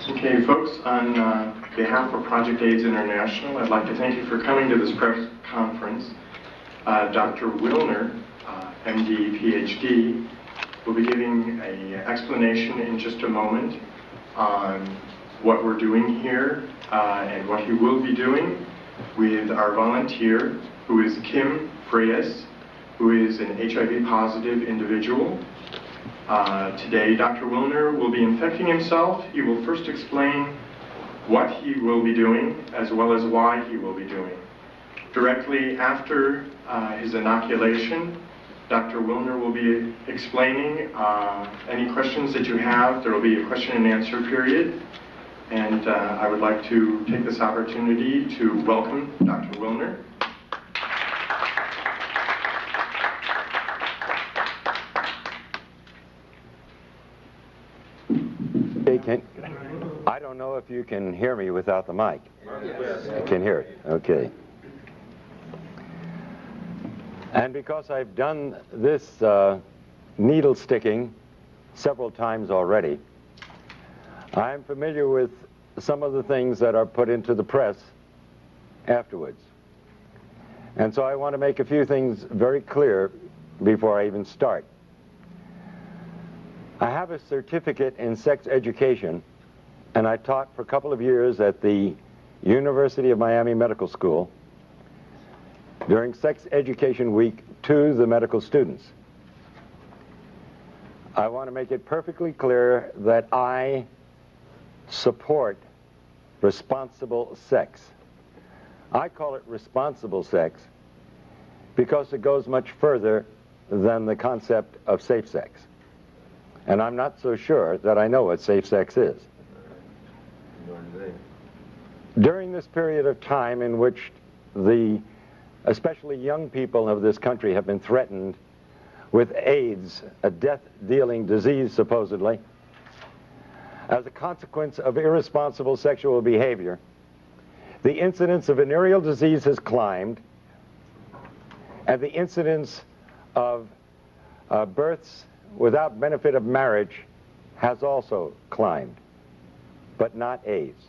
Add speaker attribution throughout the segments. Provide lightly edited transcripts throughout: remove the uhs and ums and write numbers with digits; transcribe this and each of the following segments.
Speaker 1: Okay, folks, on behalf of Project AIDS International, I'd like to thank you for coming to this press conference. Dr. Willner, MD, PhD, will be giving an explanation in just a moment on what we're doing here and what he will be doing with our volunteer, who is Kim Freyes, who is an HIV positive individual. Today, Dr. Willner will be infecting himself. He will first explain what he will be doing, as well as why he will be doing. Directly after his inoculation, Dr. Willner will be explaining any questions that you have. There will be a question and answer period. And I would like to take this opportunity to welcome Dr. Willner.
Speaker 2: I don't know if you can hear me without the mic. Yes. I can hear it. Okay. And because I've done this needle sticking several times already, I'm familiar with some of the things that are put into the press afterwards. And so I want to make a few things very clear before I even start. I have a certificate in sex education, and I taught for a couple of years at the University of Miami Medical School during Sex Education Week to the medical students. I want to make it perfectly clear that I support responsible sex. I call it responsible sex because it goes much further than the concept of safe sex. And I'm not so sure that I know what safe sex is. During this period of time in which especially young people of this country have been threatened with AIDS, a death-dealing disease supposedly, as a consequence of irresponsible sexual behavior, the incidence of venereal disease has climbed, and the incidence of births without benefit of marriage has also climbed, but not AIDS.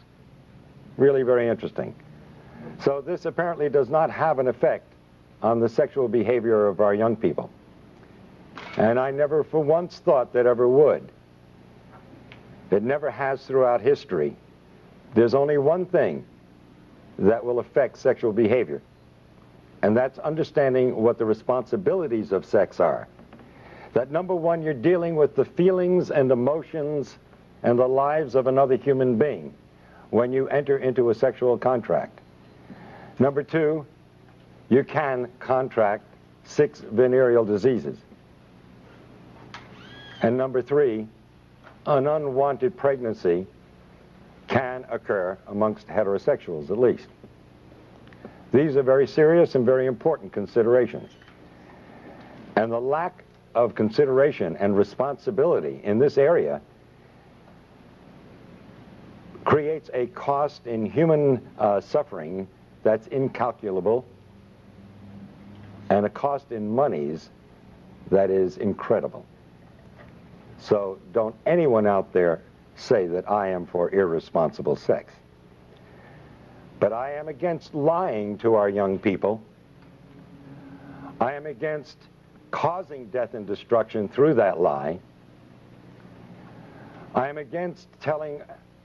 Speaker 2: Really very interesting. So this apparently does not have an effect on the sexual behavior of our young people. And I never for once thought that ever would. It never has throughout history. There's only one thing that will affect sexual behavior, and that's understanding what the responsibilities of sex are. That number one, you're dealing with the feelings and emotions and the lives of another human being when you enter into a sexual contract. Number two, you can contract 6 venereal diseases. And number three, an unwanted pregnancy can occur amongst heterosexuals at least. These are very serious and very important considerations. And the lack of consideration and responsibility in this area creates a cost in human suffering that's incalculable, and a cost in monies that is incredible. So don't anyone out there say that I am for irresponsible sex. But I am against lying to our young people. I am against causing death and destruction through that lie. I am against telling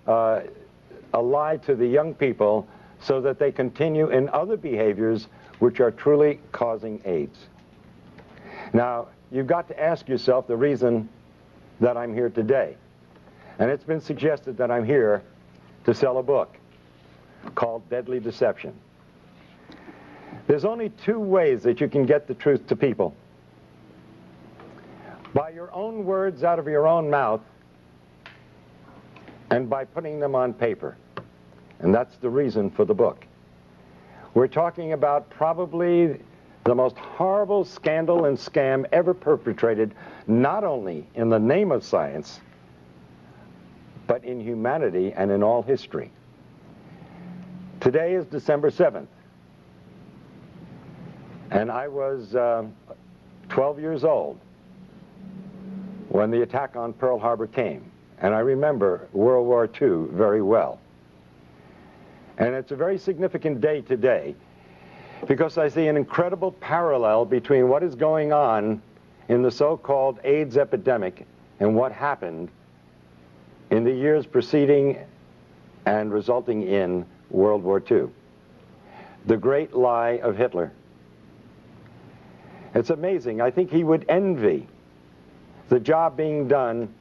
Speaker 2: a lie to the young people so that they continue in other behaviors which are truly causing AIDS. Now, you've got to ask yourself the reason that I'm here today. And it's been suggested that I'm here to sell a book called Deadly Deception. There's only 2 ways that you can get the truth to people. By your own words out of your own mouth, and by putting them on paper. And that's the reason for the book. We're talking about probably the most horrible scandal and scam ever perpetrated, not only in the name of science, but in humanity and in all history. Today is December 7th. And I was 12 years old when the attack on Pearl Harbor came. and I remember World War II very well. And it's a very significant day today because I see an incredible parallel between what is going on in the so-called AIDS epidemic and what happened in the years preceding and resulting in World War II. The great lie of Hitler. It's amazing. I think he would envy the job being done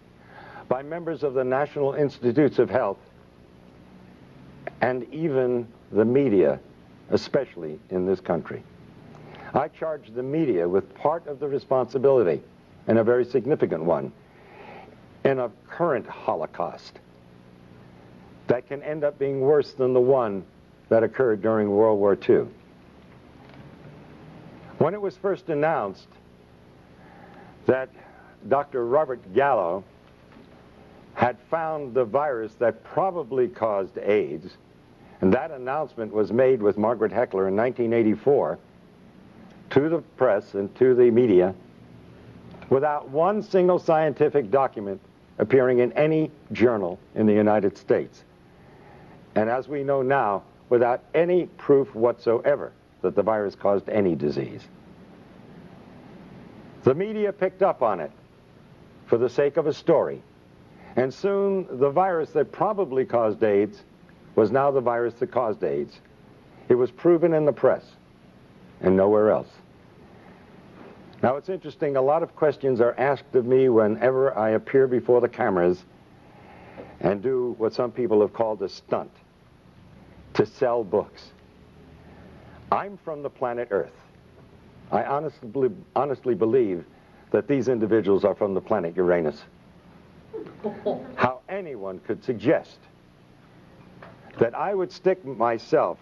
Speaker 2: by members of the National Institutes of Health and even the media, especially in this country. I charge the media with part of the responsibility, and a very significant one, in a current Holocaust that can end up being worse than the one that occurred during World War II. When it was first announced that Dr. Robert Gallo had found the virus that probably caused AIDS, and that announcement was made with Margaret Heckler in 1984 to the press and to the media without one single scientific document appearing in any journal in the United States. And as we know now, without any proof whatsoever that the virus caused any disease. The media picked up on it for the sake of a story. And soon the virus that probably caused AIDS was now the virus that caused AIDS. It was proven in the press and nowhere else. Now it's interesting, a lot of questions are asked of me whenever I appear before the cameras and do what some people have called a stunt, to sell books. I'm from the planet Earth. I honestly believe that these individuals are from the planet Uranus. How anyone could suggest that I would stick myself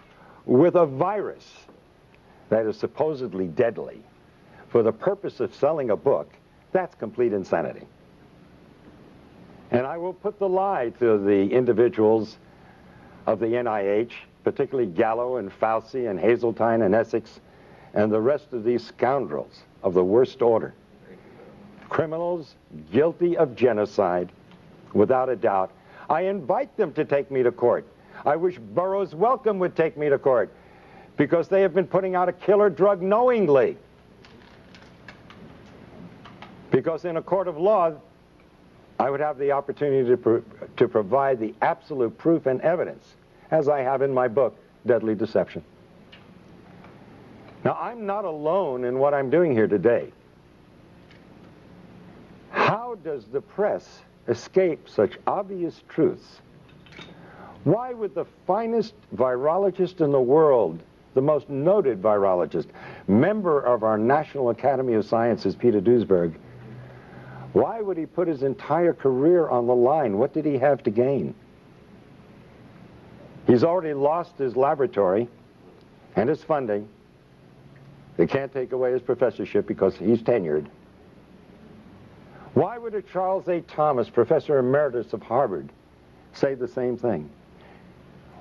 Speaker 2: with a virus that is supposedly deadly for the purpose of selling a book, that's complete insanity. And I will put the lie to the individuals of the NIH, particularly Gallo and Fauci and Hazeltine and Essex and the rest of these scoundrels of the worst order. Criminals guilty of genocide, without a doubt. I invite them to take me to court. I wish Burroughs Wellcome would take me to court because they have been putting out a killer drug knowingly. Because in a court of law, I would have the opportunity to provide the absolute proof and evidence, as I have in my book, Deadly Deception. Now, I'm not alone in what I'm doing here today. How does the press escape such obvious truths? Why would the finest virologist in the world, the most noted virologist, member of our National Academy of Sciences, Peter Duesberg, why would he put his entire career on the line? What did he have to gain? He's already lost his laboratory and his funding. They can't take away his professorship because he's tenured. Why would a Charles A. Thomas, professor emeritus of Harvard, say the same thing?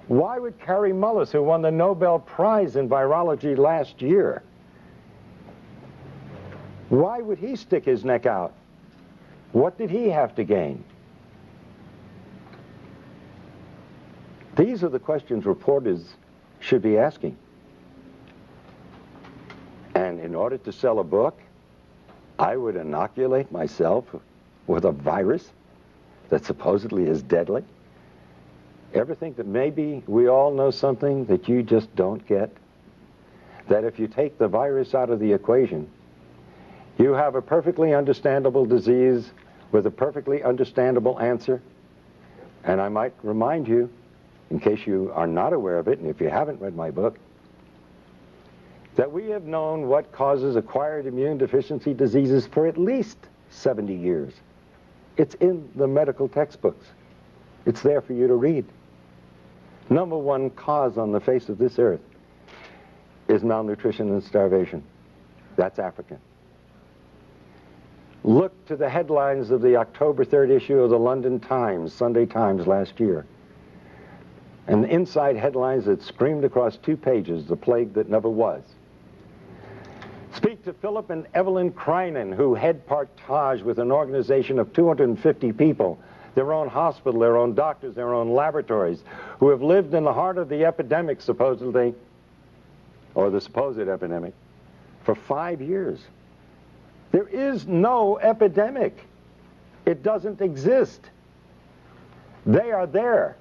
Speaker 2: Why would Kary Mullis, who won the Nobel Prize in virology last year, why would he stick his neck out? What did he have to gain? These are the questions reporters should be asking. And in order to sell a book, I would inoculate myself with a virus that supposedly is deadly. Ever think that maybe we all know something that you just don't get? That if you take the virus out of the equation, you have a perfectly understandable disease with a perfectly understandable answer. And I might remind you, in case you are not aware of it, and if you haven't read my book, that we have known what causes acquired immune deficiency diseases for at least 70 years. It's in the medical textbooks. It's there for you to read. Number one cause on the face of this earth is malnutrition and starvation. That's African. Look to the headlines of the October 3rd issue of the London Times, Sunday Times last year. And the inside headlines that screamed across 2 pages, the plague that never was. Speak to Philip and Evelyn Kreinen, who head Partage with an organization of 250 people, their own hospital, their own doctors, their own laboratories, who have lived in the heart of the epidemic, supposedly, or the supposed epidemic, for 5 years. There is no epidemic. It doesn't exist. They are there.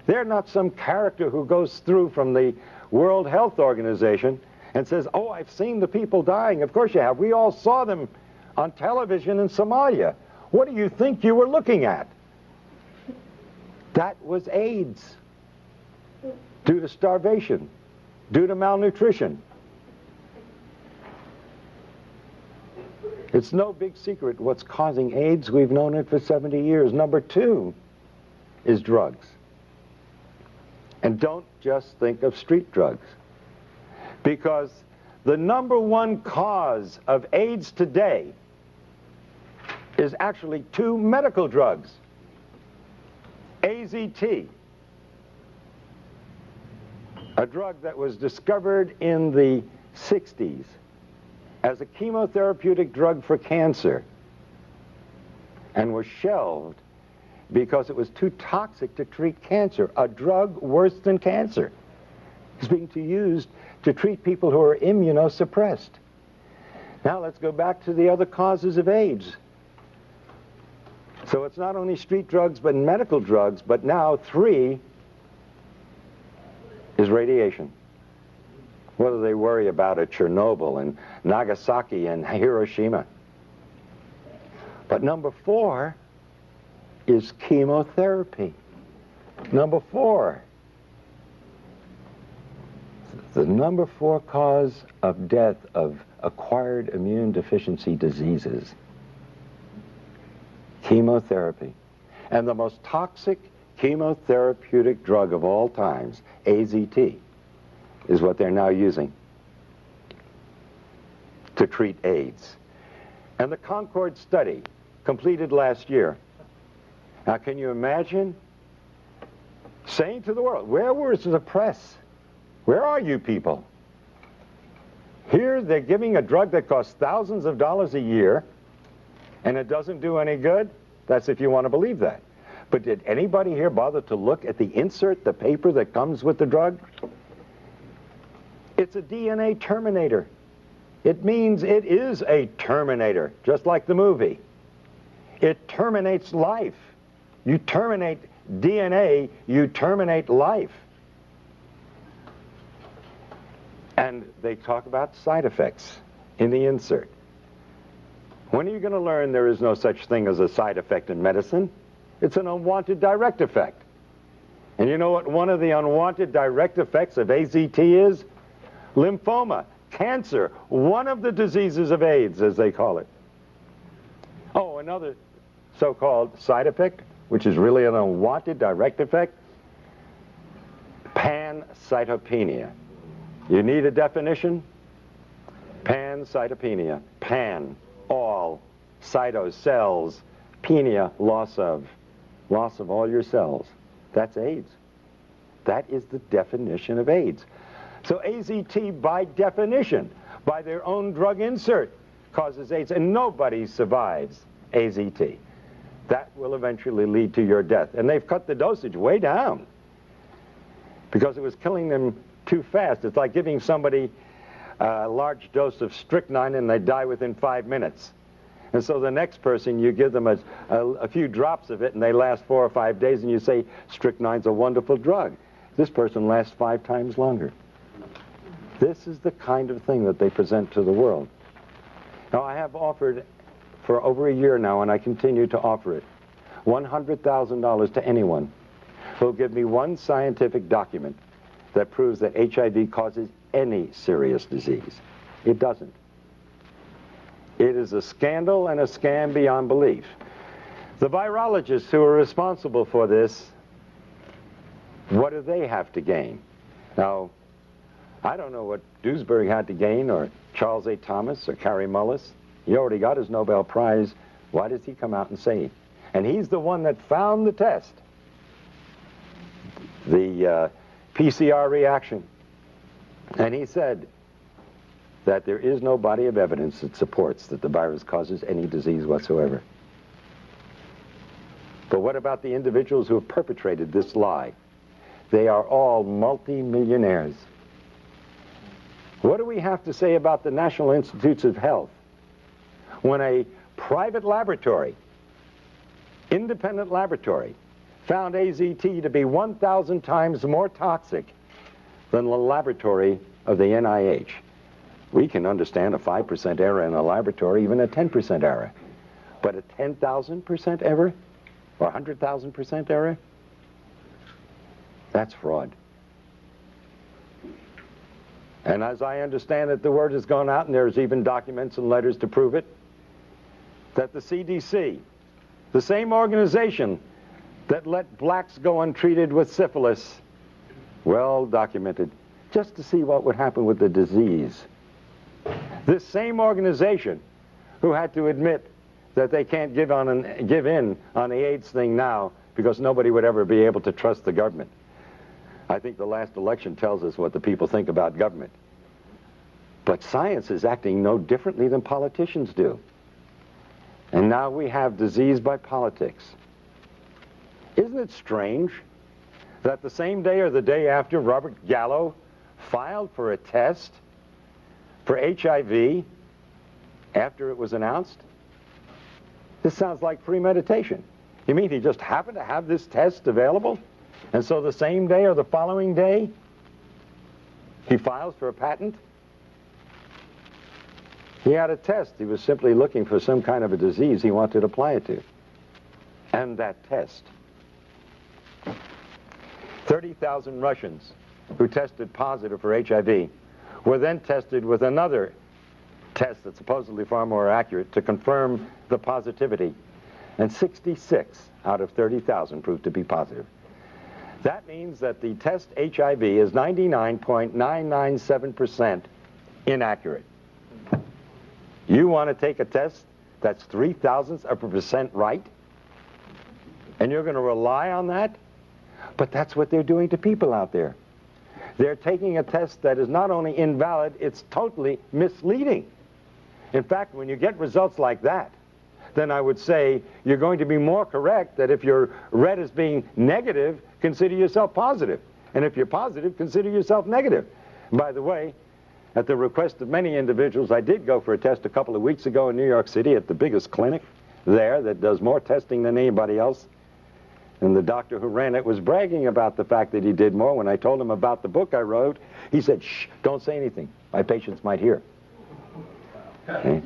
Speaker 2: They're not some character who goes through from the World Health Organization and says, oh, I've seen the people dying. Of course you have. We all saw them on television in Somalia. What do you think you were looking at? That was AIDS, due to starvation, due to malnutrition. It's no big secret what's causing AIDS. We've known it for 70 years. Number 2 is drugs. And don't just think of street drugs, because the number 1 cause of AIDS today is actually 2 medical drugs. AZT, a drug that was discovered in the 60s as a chemotherapeutic drug for cancer and was shelved because it was too toxic to treat cancer. A drug worse than cancer is being used to treat people who are immunosuppressed. Now let's go back to the other causes of AIDS. So it's not only street drugs but medical drugs, but now 3 is radiation. What do they worry about at Chernobyl and Nagasaki and Hiroshima? But number 4 is chemotherapy. Number 4. The number 4 cause of death of acquired immune deficiency diseases. Chemotherapy. And the most toxic chemotherapeutic drug of all times, AZT, is what they're now using to treat AIDS. And the Concord study, completed last year. Now, can you imagine saying to the world, where was the press? Where are you people? Here they're giving a drug that costs thousands of dollars a year, and it doesn't do any good? That's if you want to believe that. But did anybody here bother to look at the insert, the paper that comes with the drug? It's a DNA terminator. It means it is a terminator, just like the movie. It terminates life. You terminate DNA, you terminate life. And they talk about side effects in the insert. When are you going to learn there is no such thing as a side effect in medicine? It's an unwanted direct effect. And you know what one of the unwanted direct effects of AZT is? Lymphoma, cancer, one of the diseases of AIDS, as they call it. Oh, another so-called side effect, which is really an unwanted direct effect, pancytopenia. You need a definition? Pancytopenia. Pan, all, cyto, cells, penia, loss of all your cells. That's AIDS. That is the definition of AIDS. So AZT, by definition, by their own drug insert, causes AIDS, and nobody survives AZT. That will eventually lead to your death. And they've cut the dosage way down because it was killing them too fast. It's like giving somebody a large dose of strychnine and they die within 5 minutes. And so the next person, you give them a few drops of it and they last 4 or 5 days, and you say, strychnine's a wonderful drug. This person lasts 5 times longer. This is the kind of thing that they present to the world. Now, I have offered for over a year now, and I continue to offer it, $100,000 to anyone who'll give me one scientific document that proves that HIV causes any serious disease. It doesn't. It is a scandal and a scam beyond belief. The virologists who are responsible for this, what do they have to gain? Now, I don't know what Duesberg had to gain, or Charles A. Thomas, or Kary Mullis. He already got his Nobel Prize. Why does he come out and say it? And he's the one that found the test, the PCR reaction. And he said that there is no body of evidence that supports that the virus causes any disease whatsoever. But what about the individuals who have perpetrated this lie? They are all multi-millionaires. What do we have to say about the National Institutes of Health when a private laboratory, independent laboratory, found AZT to be 1,000 times more toxic than the laboratory of the NIH? We can understand a 5% error in a laboratory, even a 10% error. But a 10,000% error? Or 100,000% error? That's fraud. And as I understand it, the word has gone out, and there's even documents and letters to prove it, that the CDC, the same organization that let blacks go untreated with syphilis, well documented, just to see what would happen with the disease. This same organization who had to admit that they can't give in on the AIDS thing now because nobody would ever be able to trust the government. I think the last election tells us what the people think about government. But science is acting no differently than politicians do. And now we have disease by politics. Isn't it strange that the same day or the day after Robert Gallo filed for a test for HIV after it was announced? This sounds like premeditation. You mean he just happened to have this test available? And so the same day or the following day, he files for a patent? He had a test. He was simply looking for some kind of a disease he wanted to apply it to. And that test. 30,000 Russians who tested positive for HIV were then tested with another test that's supposedly far more accurate to confirm the positivity. And 66 out of 30,000 proved to be positive. That means that the test HIV is 99.997% inaccurate. You want to take a test that's 0.003% right? And you're going to rely on that? But that's what they're doing to people out there. They're taking a test that is not only invalid, it's totally misleading. In fact, when you get results like that, then I would say you're going to be more correct that if you're read as being negative, consider yourself positive. And if you're positive, consider yourself negative. By the way, at the request of many individuals, I did go for a test a couple of weeks ago in New York City at the biggest clinic there that does more testing than anybody else. And the doctor who ran it was bragging about the fact that he did more. When I told him about the book I wrote, he said, "Shh, don't say anything. My patients might hear." Okay?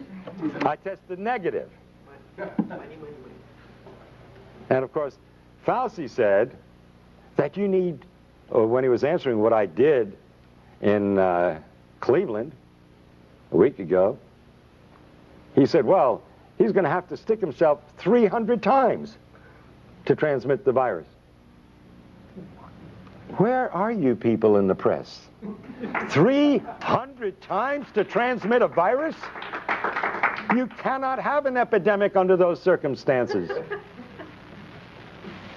Speaker 2: I tested negative. And of course, Fauci said that you need, when he was answering what I did in Cleveland a week ago, he said, well, he's going to have to stick himself 300 times to transmit the virus. Where are you people in the press? 300 times to transmit a virus? You cannot have an epidemic under those circumstances.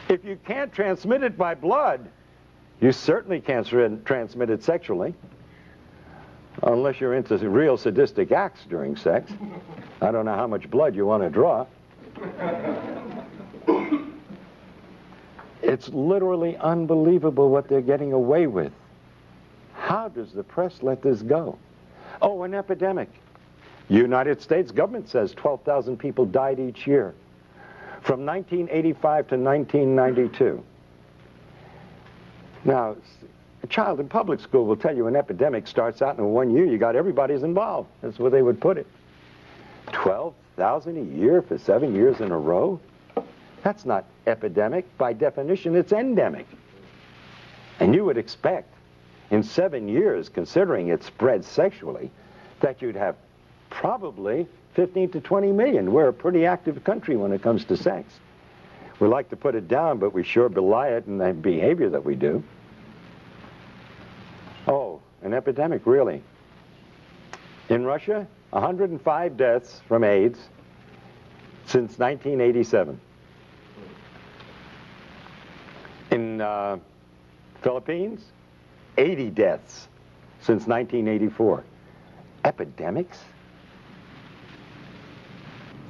Speaker 2: If you can't transmit it by blood, you certainly can't transmit it sexually, unless you're into real sadistic acts during sex. I don't know how much blood you want to draw. It's literally unbelievable what they're getting away with. How does the press let this go? Oh, an epidemic. United States government says 12,000 people died each year from 1985 to 1992. Now, a child in public school will tell you an epidemic starts out in 1 year. You got everybody's involved. That's where they would put it. 12,000 a year for 7 years in a row? That's not epidemic. By definition, it's endemic. And you would expect in 7 years, considering it spread sexually, that you'd have probably 15 to 20 million. We're a pretty active country when it comes to sex. We like to put it down, but we sure belie it in the behavior that we do. Oh, an epidemic, really. In Russia, 105 deaths from AIDS since 1987. In Philippines, 80 deaths since 1984. Epidemics?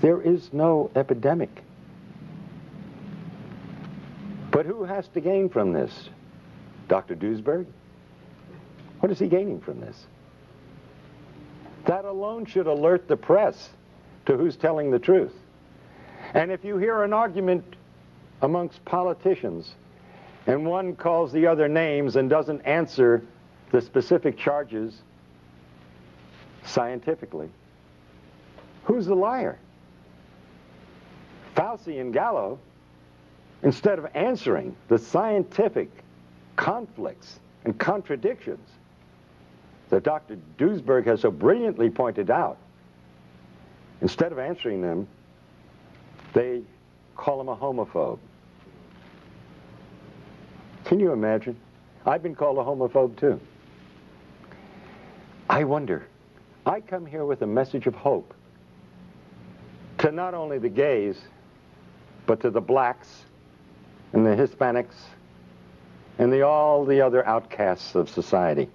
Speaker 2: There is no epidemic. But who has to gain from this? Dr. Duesberg? What is he gaining from this? That alone should alert the press to who's telling the truth. And if you hear an argument amongst politicians and one calls the other names and doesn't answer the specific charges scientifically, who's the liar? Fauci and Gallo, instead of answering the scientific conflicts and contradictions that Dr. Duesberg has so brilliantly pointed out, instead of answering them, they call him a homophobe. Can you imagine? I've been called a homophobe too. I wonder, I come here with a message of hope to not only the gays, but to the blacks and the Hispanics and all the other outcasts of society,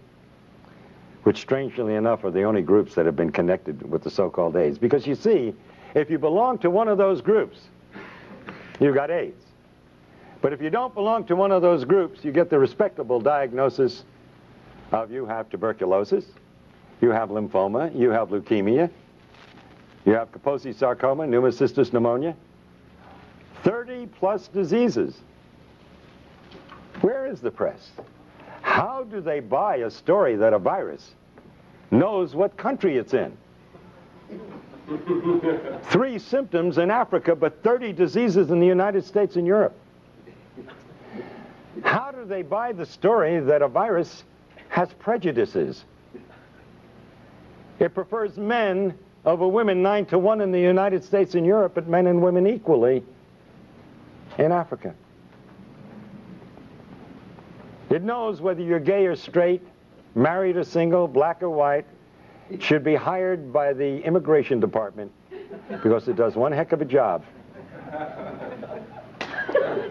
Speaker 2: which strangely enough are the only groups that have been connected with the so-called AIDS. Because you see, if you belong to one of those groups, you've got AIDS. But if you don't belong to one of those groups, you get the respectable diagnosis of you have tuberculosis, you have lymphoma, you have leukemia, you have Kaposi sarcoma, pneumocystis pneumonia, 30 plus diseases. Where is the press? How do they buy a story that a virus knows what country it's in? 3 symptoms in Africa, but 30 diseases in the United States and Europe. How do they buy the story that a virus has prejudices? It prefers men over women 9 to 1 in the United States and Europe, but men and women equally in Africa. It knows whether you're gay or straight, married or single, black or white. It should be hired by the immigration department because it does one heck of a job.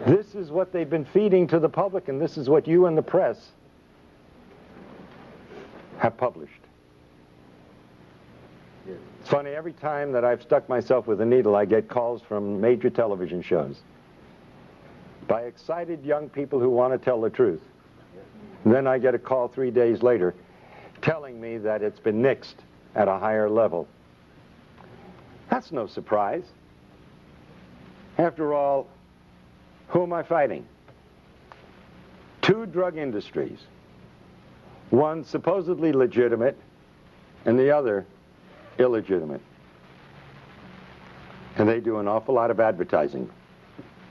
Speaker 2: This is what they've been feeding to the public, and this is what you and the press have published. It's funny, every time that I've stuck myself with a needle, I get calls from major television shows by excited young people who want to tell the truth. And then I get a call 3 days later telling me that it's been nixed at a higher level. That's no surprise. After all, who am I fighting? 2 drug industries. One supposedly legitimate and the other illegitimate. And they do an awful lot of advertising,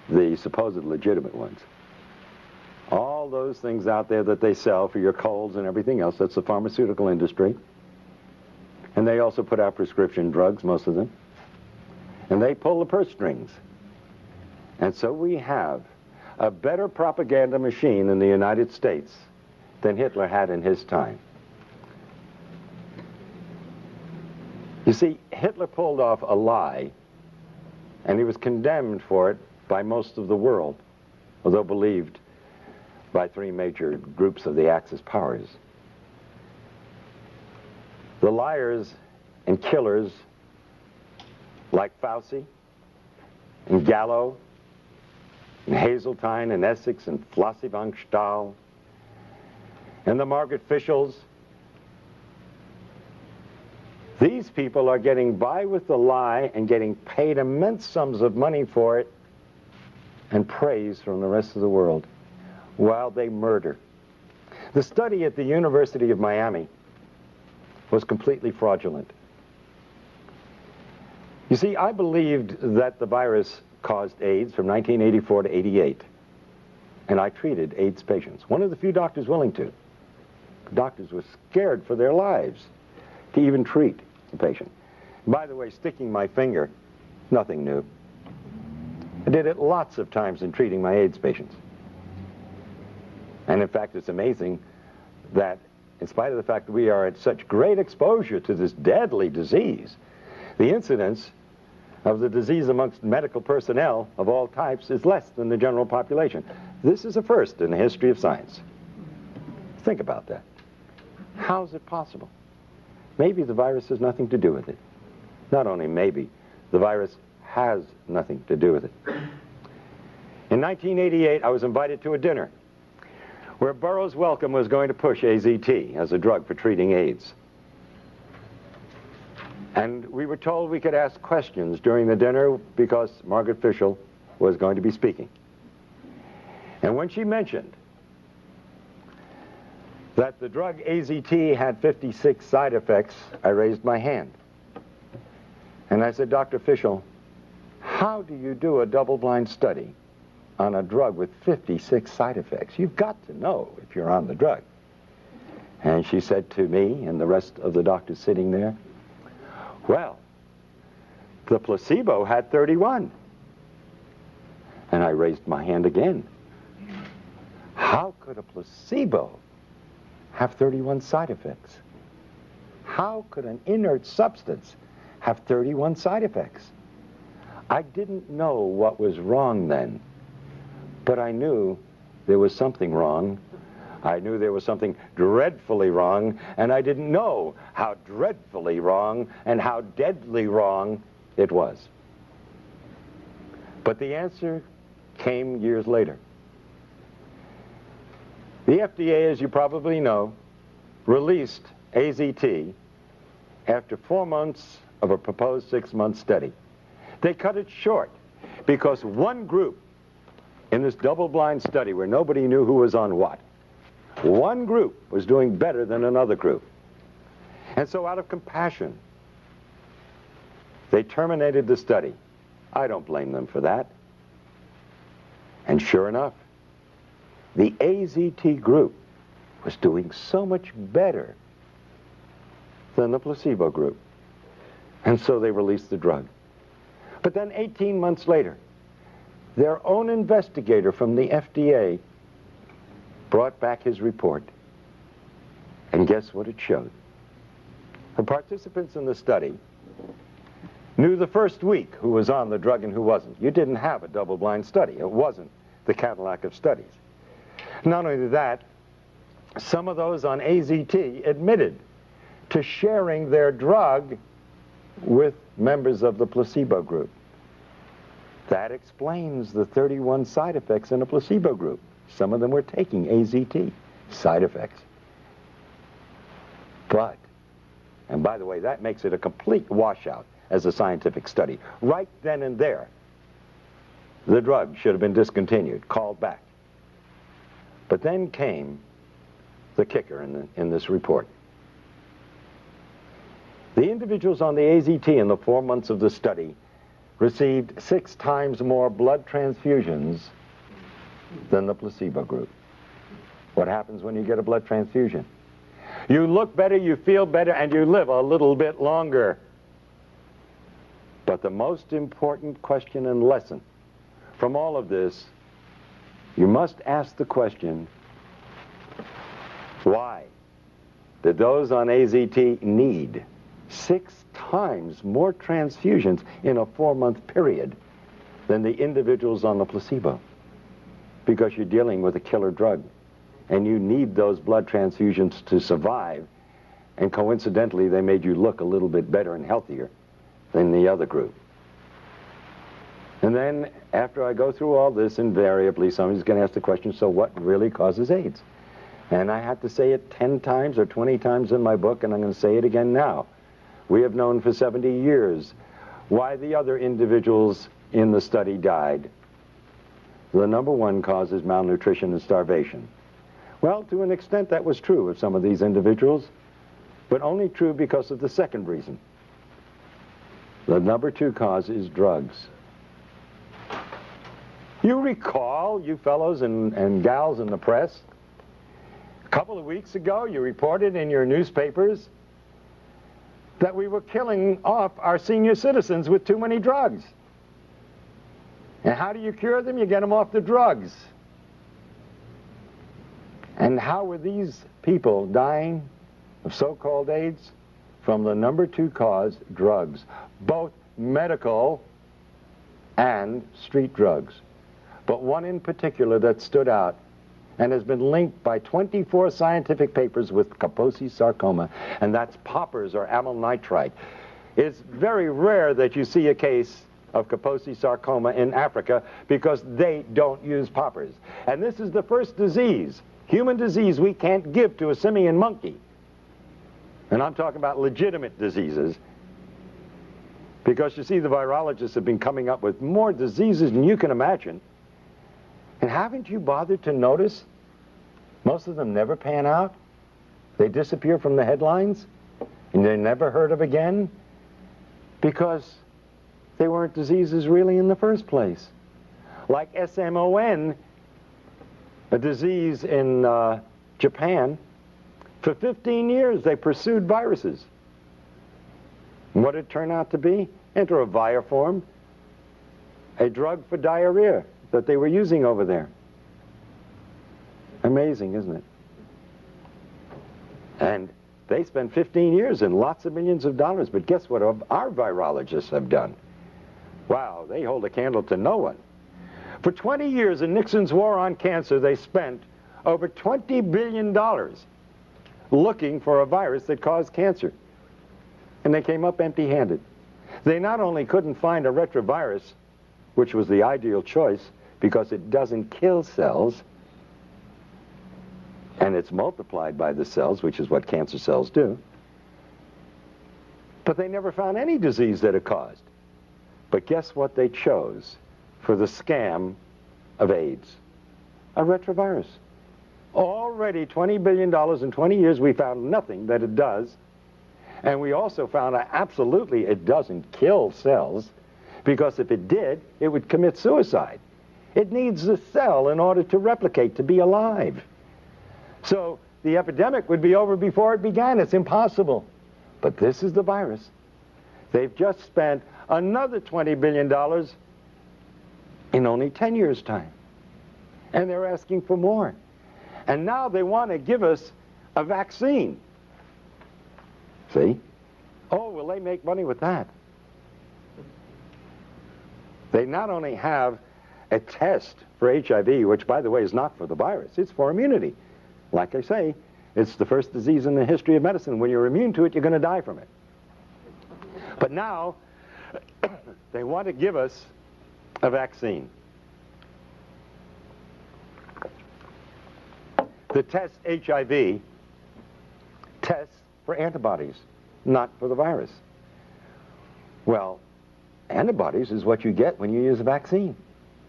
Speaker 2: the supposed legitimate ones. All those things out there that they sell for your colds and everything else, that's the pharmaceutical industry. And they also put out prescription drugs, most of them. And they pull the purse strings. And so we have a better propaganda machine in the United States than Hitler had in his time. You see, Hitler pulled off a lie, and he was condemned for it by most of the world, although believed by 3 major groups of the Axis powers. The liars and killers like Fauci and Gallo and Hazeltine and Essex and Flossie von Stahl and the Margaret Fischels, these people are getting by with the lie and getting paid immense sums of money for it and praise from the rest of the world while they murder. The study at the University of Miami was completely fraudulent. You see, I believed that the virus caused AIDS from 1984 to 88, and I treated AIDS patients. One of the few doctors willing to. Doctors were scared for their lives to even treat the patient. By the way, sticking my finger, nothing new. I did it lots of times in treating my AIDS patients. And in fact, it's amazing that in spite of the fact that we are at such great exposure to this deadly disease, the incidence of the disease amongst medical personnel of all types is less than the general population. This is a first in the history of science. Think about that. How is it possible? Maybe the virus has nothing to do with it. Not only maybe, the virus has nothing to do with it. In In 1988, I was invited to a dinner where Burroughs Wellcome was going to push AZT as a drug for treating AIDS. And we were told we could ask questions during the dinner because Margaret Fischel was going to be speaking. And when she mentioned that the drug AZT had 56 side effects, I raised my hand. And I said, Dr. Fischel, how do you do a double-blind study on a drug with 56 side effects? You've got to know if you're on the drug. And she said to me and the rest of the doctors sitting there, well, the placebo had 31. And I raised my hand again. How could a placebo have 31 side effects? How could an inert substance have 31 side effects? I didn't know what was wrong then, but I knew there was something wrong. I knew there was something dreadfully wrong, and I didn't know how dreadfully wrong and how deadly wrong it was. But the answer came years later. The FDA, as you probably know, released AZT after 4 months of a proposed 6-month study. They cut it short because one group in this double-blind study where nobody knew who was on what, one group was doing better than another group. And so out of compassion, they terminated the study. I don't blame them for that. And sure enough, the AZT group was doing so much better than the placebo group. And so they released the drug. But then 18 months later, their own investigator from the FDA brought back his report. And guess what it showed? The participants in the study knew the first week who was on the drug and who wasn't. You didn't have a double-blind study. It wasn't the Cadillac of studies. Not only that, some of those on AZT admitted to sharing their drug with members of the placebo group. That explains the 31 side effects in a placebo group. Some of them were taking AZT, side effects. But, and by the way, that makes it a complete washout as a scientific study. Right then and there, the drug should have been discontinued, called back. But then came the kicker in this report. The individuals on the AZT in the 4 months of the study received 6 times more blood transfusions than the placebo group. What happens when you get a blood transfusion? You look better, you feel better, and you live a little bit longer. But the most important question and lesson from all of this, you must ask the question, why did those on AZT need 6 times more transfusions in a 4-month period than the individuals on the placebo? Because you're dealing with a killer drug, and you need those blood transfusions to survive, and coincidentally they made you look a little bit better and healthier than the other group. And then after I go through all this, invariably somebody's going to ask the question, so what really causes AIDS? And I had to say it 10 times or 20 times in my book, and I'm going to say it again now. We have known for 70 years why the other individuals in the study died. The number one cause is malnutrition and starvation. Well, to an extent that was true of some of these individuals, but only true because of the second reason. The number 2 cause is drugs. You recall, you fellows and gals in the press, a couple of weeks ago you reported in your newspapers that we were killing off our senior citizens with too many drugs. And how do you cure them? You get them off the drugs. And how were these people dying of so-called AIDS? From the number 2 cause, drugs. Both medical and street drugs. But one in particular that stood out and has been linked by 24 scientific papers with Kaposi sarcoma, and that's poppers or amyl nitrite. It's very rare that you see a case of Kaposi sarcoma in Africa because they don't use poppers. And this is the first disease, human disease, we can't give to a simian monkey. And I'm talking about legitimate diseases, because you see, the virologists have been coming up with more diseases than you can imagine. And haven't you bothered to notice most of them never pan out? They disappear from the headlines and they're never heard of again because they weren't diseases really in the first place. Like SMON, a disease in Japan. For 15 years they pursued viruses. And what did it turn out to be? Enteroviroform, a drug for diarrhea that they were using over there. Amazing, isn't it? And they spent 15 years and lots of millions of dollars, but guess what our virologists have done? Wow, they hold a candle to no one. For 20 years in Nixon's war on cancer, they spent over $20 billion looking for a virus that caused cancer. And they came up empty-handed. They not only couldn't find a retrovirus, which was the ideal choice because it doesn't kill cells, and it's multiplied by the cells, which is what cancer cells do, but they never found any disease that it caused. But guess what they chose for the scam of AIDS? A retrovirus. Already $20 billion in 20 years, we found nothing that it does. And we also found out absolutely it doesn't kill cells, because if it did, it would commit suicide. It needs the cell in order to replicate, to be alive. So the epidemic would be over before it began. It's impossible. But this is the virus. They've just spent another $20 billion in only 10 years' time. And they're asking for more. And now they want to give us a vaccine. See? Oh, will they make money with that? They not only have a test for HIV, which, by the way, is not for the virus. It's for immunity. Like I say, it's the first disease in the history of medicine. When you're immune to it, you're going to die from it. But now, they want to give us a vaccine. The test HIV tests for antibodies, not for the virus. Well, antibodies is what you get when you use a vaccine.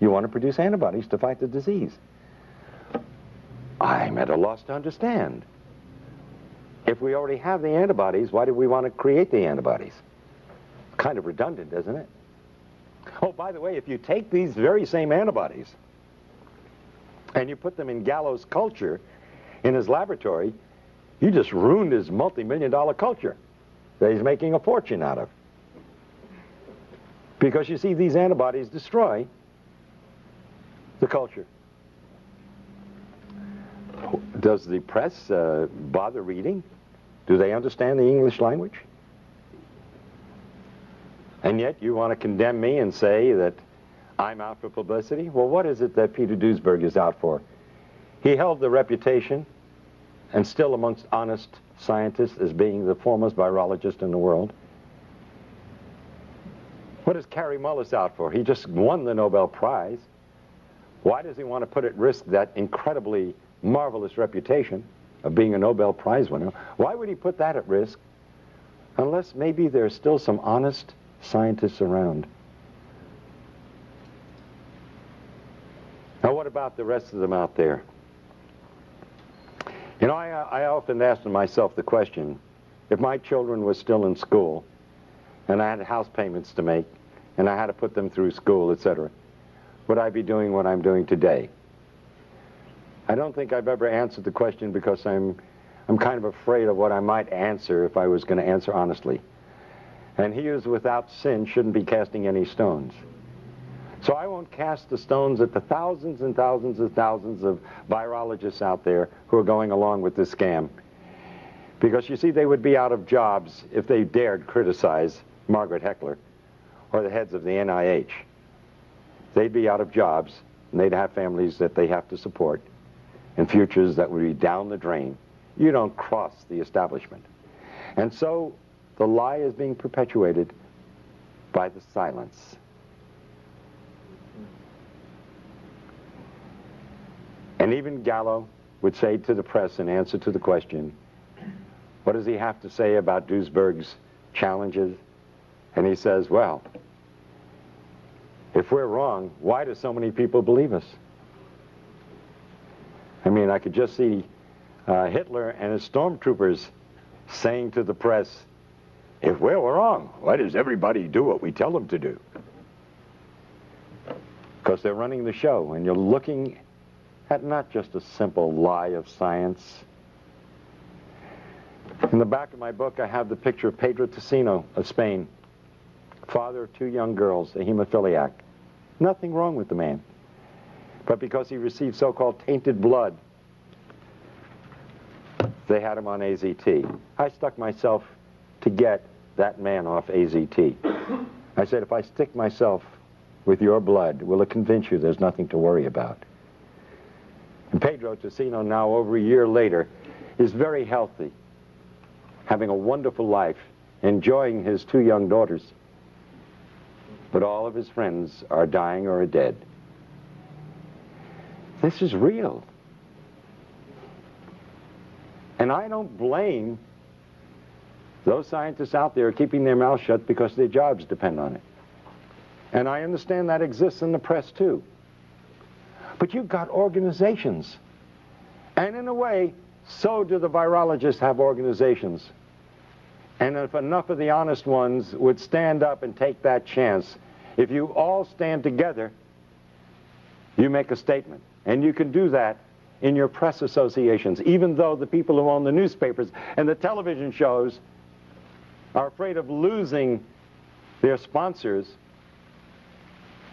Speaker 2: You want to produce antibodies to fight the disease. I'm at a loss to understand. If we already have the antibodies, why do we want to create the antibodies? Kind of redundant, isn't it? Oh, by the way, if you take these very same antibodies and you put them in Gallo's culture in his laboratory, you just ruined his multi-million-dollar culture that he's making a fortune out of. Because you see, these antibodies destroy the culture. Does the press bother reading? Do they understand the English language? And yet you want to condemn me and say that I'm out for publicity? Well, what is it that Peter Duesberg is out for? He held the reputation, and still amongst honest scientists, as being the foremost virologist in the world. What is Kary Mullis out for? He just won the Nobel Prize. Why does he want to put at risk that incredibly marvelous reputation of being a Nobel Prize winner? Why would he put that at risk? Unless maybe there's still some honest scientists around. Now, what about the rest of them out there? You know, I often ask myself the question, if my children were still in school and I had house payments to make and I had to put them through school, etc., would I be doing what I'm doing today? I don't think I've ever answered the question because I'm kind of afraid of what I might answer if I was going to answer honestly. And he who is without sin shouldn't be casting any stones. So I won't cast the stones at the thousands and thousands and thousands of virologists out there who are going along with this scam. Because you see, they would be out of jobs if they dared criticize Margaret Heckler or the heads of the NIH. They'd be out of jobs, and they'd have families that they have to support, and futures that would be down the drain. You don't cross the establishment. And so the lie is being perpetuated by the silence. And even Gallo would say to the press in answer to the question, what does he have to say about Duesberg's challenges? And he says, well, if we're wrong, why do so many people believe us? I mean, I could just see Hitler and his stormtroopers saying to the press, if we're wrong, why does everybody do what we tell them to do? Because they're running the show, and you're looking at not just a simple lie of science. In the back of my book, I have the picture of Pedro Tocino of Spain, father of 2 young girls, a hemophiliac. Nothing wrong with the man. But because he received so-called tainted blood, they had him on AZT. I stuck myself to get that man off AZT. I said, if I stick myself with your blood, will it convince you there's nothing to worry about? And Pedro Tocino, now over a year later, is very healthy, having a wonderful life, enjoying his 2 young daughters. But all of his friends are dying or are dead. This is real. And I don't blame those scientists out there keeping their mouths shut because their jobs depend on it. And I understand that exists in the press too. But you've got organizations. And in a way, so do the virologists have organizations. And if enough of the honest ones would stand up and take that chance, if you all stand together, you make a statement. And you can do that in your press associations, even though the people who own the newspapers and the television shows are afraid of losing their sponsors.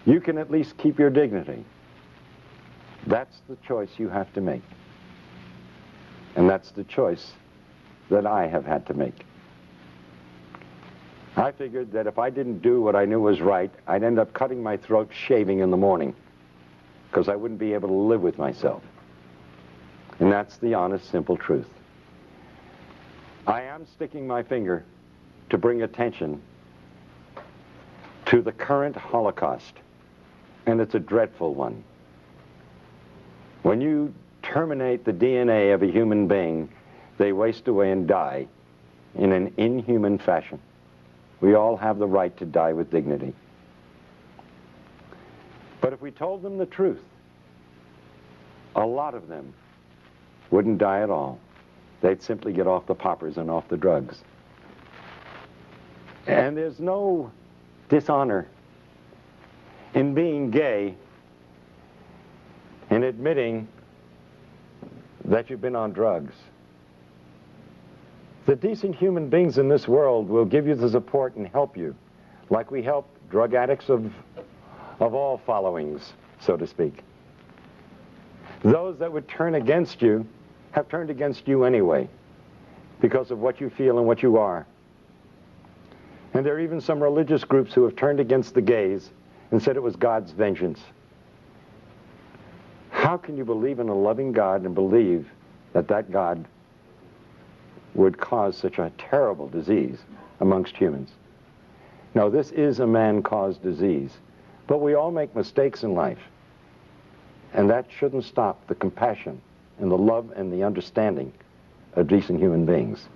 Speaker 2: You can at least keep your dignity. That's the choice you have to make. And that's the choice that I have had to make. I figured that if I didn't do what I knew was right, I'd end up cutting my throat shaving in the morning, because I wouldn't be able to live with myself. And that's the honest, simple truth. I am sticking my finger to bring attention to the current Holocaust, and it's a dreadful one. When you terminate the DNA of a human being, they waste away and die in an inhuman fashion. We all have the right to die with dignity. But if we told them the truth, a lot of them wouldn't die at all. They'd simply get off the poppers and off the drugs. And there's no dishonor in being gay and admitting that you've been on drugs. The decent human beings in this world will give you the support and help you, like we help drug addicts of all followings, so to speak. Those that would turn against you have turned against you anyway, because of what you feel and what you are. And there are even some religious groups who have turned against the gays and said it was God's vengeance. How can you believe in a loving God and believe that that God would cause such a terrible disease amongst humans? No, this is a man-caused disease. But we all make mistakes in life. And that shouldn't stop the compassion and the love and the understanding of decent human beings.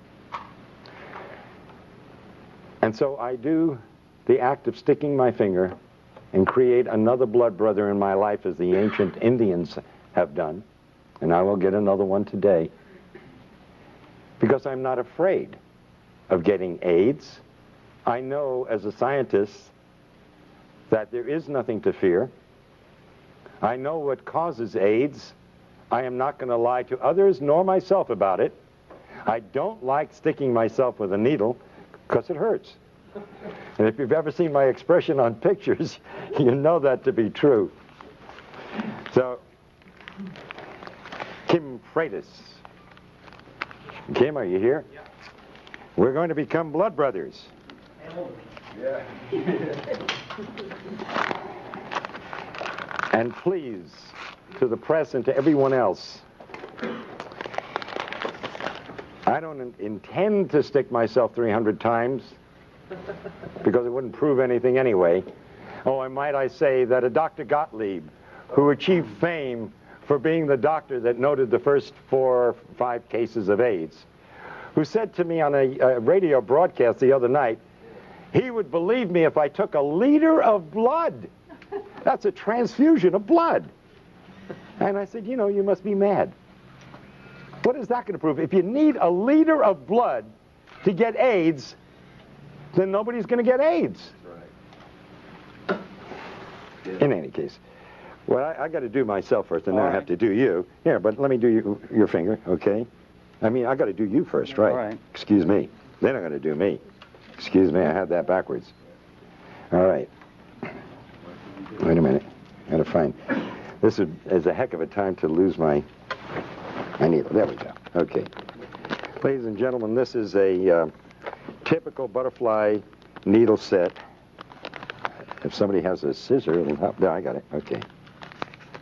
Speaker 2: And so I do the act of sticking my finger and create another blood brother in my life, as the ancient Indians have done. And I will get another one today. Because I'm not afraid of getting AIDS. I know as a scientist that there is nothing to fear. I know what causes AIDS. I am not going to lie to others nor myself about it. I don't like sticking myself with a needle because it hurts. And if you've ever seen my expression on pictures, you know that to be true. So, Kim Freitas. Kim, are you here?
Speaker 3: Yeah.
Speaker 2: We're going to become blood brothers.
Speaker 3: Yeah.
Speaker 2: And please, to the press and to everyone else, I don't intend to stick myself 300 times, because it wouldn't prove anything anyway. Oh, and might I say that a Dr. Gottlieb, who achieved fame for being the doctor that noted the first 4 or 5 cases of AIDS, who said to me on a radio broadcast the other night, he would believe me if I took a liter of blood. That's a transfusion of blood. And I said, you know, you must be mad. What is that going to prove? If you need a liter of blood to get AIDS, then nobody's going to get AIDS.
Speaker 3: Right.
Speaker 2: In any case. Well, I got to do myself first, and then I have to do you. Here, but let me do your finger, okay? I mean, I got to do you first, right?
Speaker 4: All right.
Speaker 2: Excuse me. Then I'm going to do me. Excuse me, I had that backwards. All right. Wait a minute. Got to find. This is a heck of a time to lose my needle. There we go. Okay. Ladies and gentlemen, this is a typical butterfly needle set. If somebody has a scissor, it'll help. No, I got it. Okay.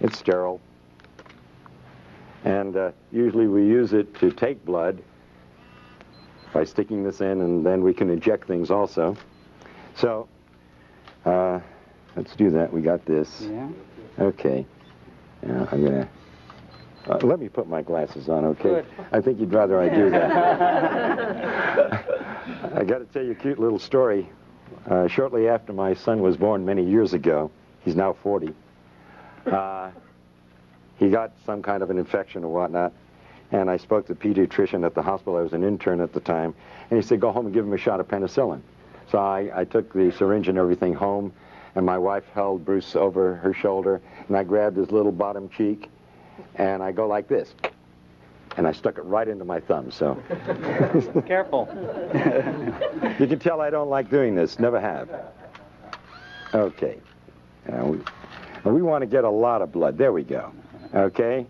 Speaker 2: It's sterile. And usually we use it to take blood by sticking this in, and then we can inject things also. So, let's do that. We got this.
Speaker 4: Yeah.
Speaker 2: Okay. Now I'm going to... let me put my glasses on, okay?
Speaker 4: Good.
Speaker 2: I think you'd rather I do that. I got to tell you a cute little story. Shortly after my son was born many years ago, he's now 40, he got some kind of an infection or whatnot, and I spoke to the pediatrician at the hospital. I was an intern at the time, and he said, go home and give him a shot of penicillin. So I took the syringe and everything home, and my wife held Bruce over her shoulder, and I grabbed his little bottom cheek, and I go like this, and I stuck it right into my thumb, so.
Speaker 4: Careful.
Speaker 2: You can tell I don't like doing this, never have. Okay. Now we want to get a lot of blood. There we go. Okay?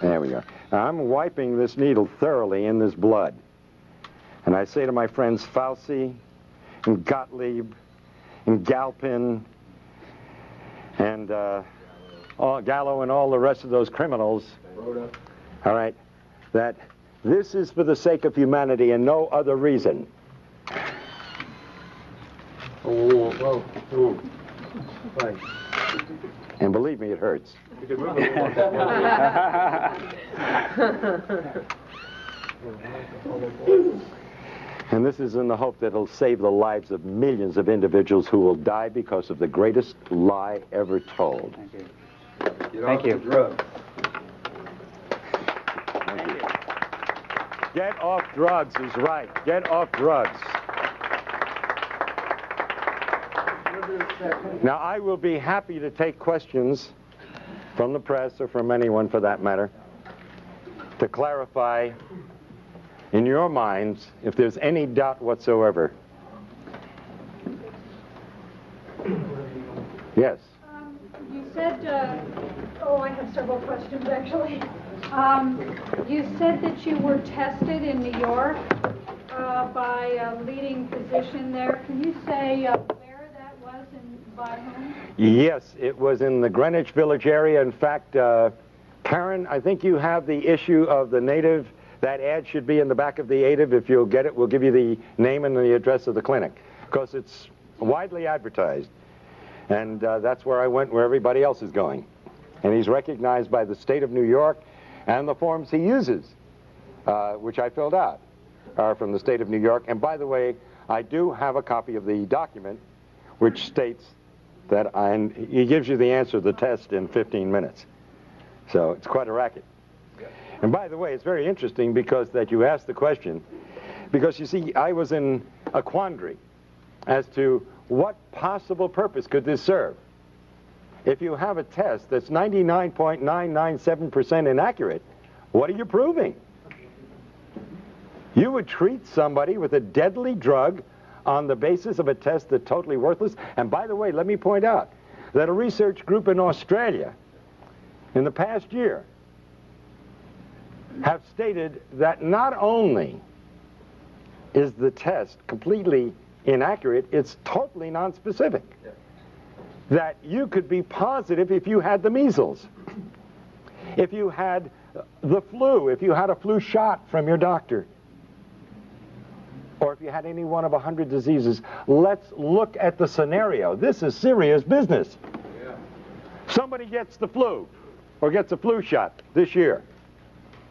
Speaker 2: There we go. Now I'm wiping this needle thoroughly in this blood. And I say to my friends Fauci and Gottlieb and Galpin and Gallo and all the rest of those criminals, all right, that this is for the sake of humanity and no other reason.
Speaker 3: Oh, whoa, whoa. Right.
Speaker 2: And believe me, it hurts.
Speaker 3: You can move it more.
Speaker 2: And this is in the hope that it'll save the lives of millions of individuals who will die because of the greatest lie ever told.
Speaker 4: Thank you.
Speaker 3: Get
Speaker 4: Thank
Speaker 3: off
Speaker 4: you.
Speaker 3: the drug.
Speaker 2: Get off drugs is right. Get off drugs. Now, I will be happy to take questions from the press or from anyone for that matter to clarify in your minds if there's any doubt whatsoever. Yes.
Speaker 5: You said, I have several questions actually. You said that you were tested in New York by a leading physician there. Can you say where that was and by whom?
Speaker 2: Yes, it was in the Greenwich Village area. In fact, Karen, I think you have the issue of the native. That ad should be in the back of the native. If you'll get it, we'll give you the name and the address of the clinic, because it's widely advertised. And that's where I went, where everybody else is going. And he's recognized by the state of New York, and the forms he uses, which I filled out, are from the state of New York. And by the way, I do have a copy of the document which states that he gives you the answer to the test in 15 minutes. So it's quite a racket. And by the way, it's very interesting because that you asked the question, because you see, I was in a quandary as to what possible purpose could this serve. If you have a test that's 99.997% inaccurate, what are you proving? You would treat somebody with a deadly drug on the basis of a test that's totally worthless. And by the way, let me point out that a research group in Australia in the past year have stated that not only is the test completely inaccurate, it's totally nonspecific. Yeah. That you could be positive if you had the measles, if you had the flu, if you had a flu shot from your doctor, or if you had any one of 100 diseases. Let's look at the scenario. This is serious business. Yeah. Somebody gets the flu. or gets a flu shot this year.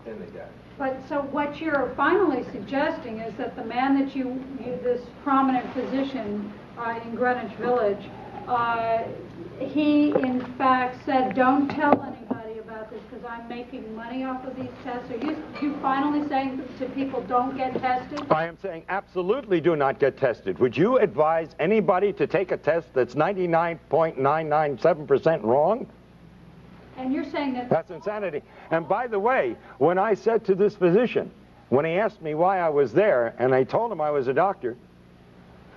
Speaker 3: Then they die.
Speaker 5: But so what you're finally suggesting is that the man that you this prominent physician in Greenwich Village, he in fact said, don't tell anybody about this because I'm making money off of these tests. Are you finally saying to people, don't get tested?
Speaker 2: I am saying absolutely do not get tested. Would you advise anybody to take a test that's 99.997% wrong?
Speaker 5: And you're saying that...
Speaker 2: That's insanity. And by the way, when I said to this physician, when he asked me why I was there, and I told him I was a doctor,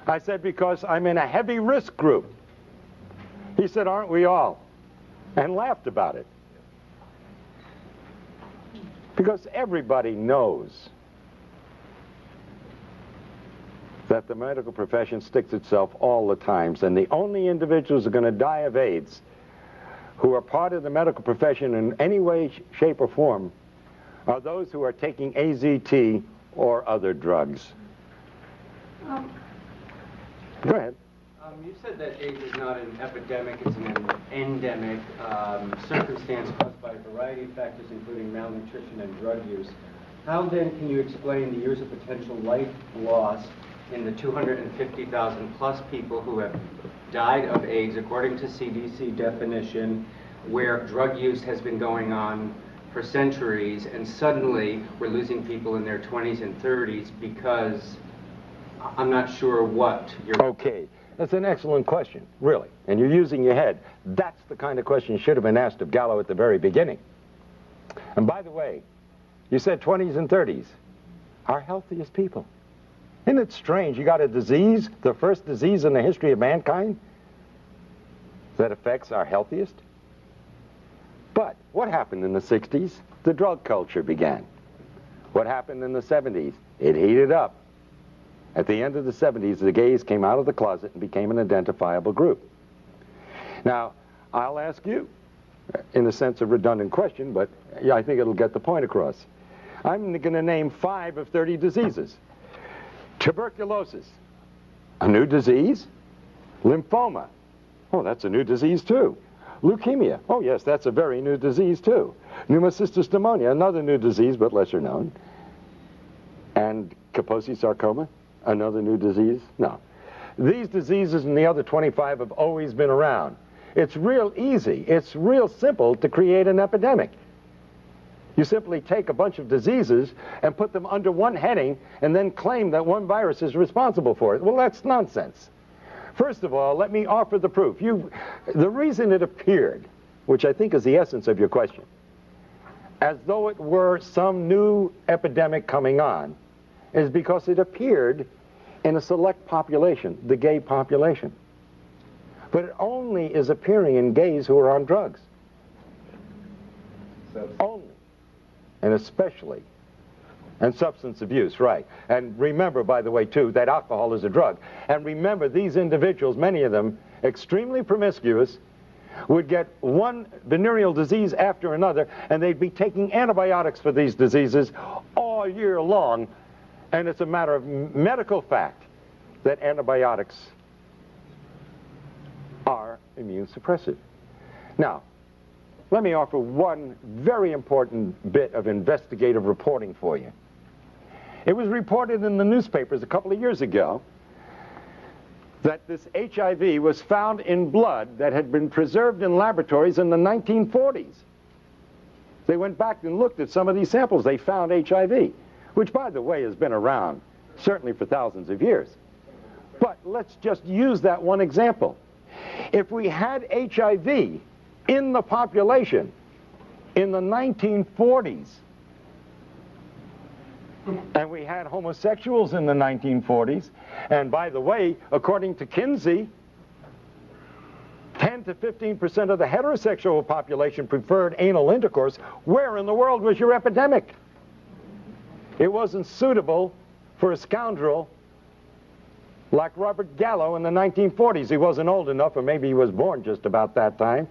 Speaker 2: I said, because I'm in a heavy risk group. He said, aren't we all? And laughed about it. Because everybody knows that the medical profession sticks itself all the time, and the only individuals who are going to die of AIDS who are part of the medical profession in any way, shape, or form are those who are taking AZT or other drugs. Go ahead.
Speaker 6: You said that AIDS is not an epidemic, it's an endemic circumstance caused by a variety of factors, including malnutrition and drug use. How then can you explain the years of potential life loss in the 250,000 plus people who have died of AIDS, according to CDC definition, where drug use has been going on for centuries, and suddenly we're losing people in their 20s and 30s because I'm not sure what you're...
Speaker 2: Okay, that's an excellent question, really. And you're using your head. That's the kind of question should have been asked of Gallo at the very beginning. And by the way, you said 20s and 30s, our healthiest people. Isn't it strange? You got a disease, the first disease in the history of mankind, that affects our healthiest? But what happened in the 60s? The drug culture began. What happened in the 70s? It heated up. At the end of the 70s, the gays came out of the closet and became an identifiable group. Now, I'll ask you, in the sense of redundant question, but yeah, I think it'll get the point across. I'm going to name 5 of 30 diseases. Tuberculosis, a new disease. Lymphoma, oh, that's a new disease too. Leukemia, oh yes, that's a very new disease too. Pneumocystis pneumonia, another new disease but lesser known. And Kaposi sarcoma, another new disease? No. These diseases and the other 25 have always been around. It's real easy, it's real simple to create an epidemic. You simply take a bunch of diseases and put them under one heading and then claim that one virus is responsible for it. Well, that's nonsense. First of all, let me offer the proof. The reason it appeared, which I think is the essence of your question, as though it were some new epidemic coming on, is because it appeared in a select population, the gay population. But it only is appearing in gays who are on drugs. Only. And especially. And substance abuse, right. And remember, by the way, too, that alcohol is a drug. And remember, these individuals, many of them, extremely promiscuous, would get one venereal disease after another, and they'd be taking antibiotics for these diseases all year long. And it's a matter of medical fact that antibiotics are immune suppressive. Now, let me offer one very important bit of investigative reporting for you. It was reported in the newspapers a couple of years ago that this HIV was found in blood that had been preserved in laboratories in the 1940s. They went back and looked at some of these samples. They found HIV, which, by the way, has been around certainly for thousands of years. But let's just use that one example. If we had HIV in the population in the 1940s, and we had homosexuals in the 1940s, and by the way, according to Kinsey, 10 to 15% of the heterosexual population preferred anal intercourse, where in the world was your epidemic? It wasn't suitable for a scoundrel like Robert Gallo in the 1940s. He wasn't old enough, or maybe he was born just about that time,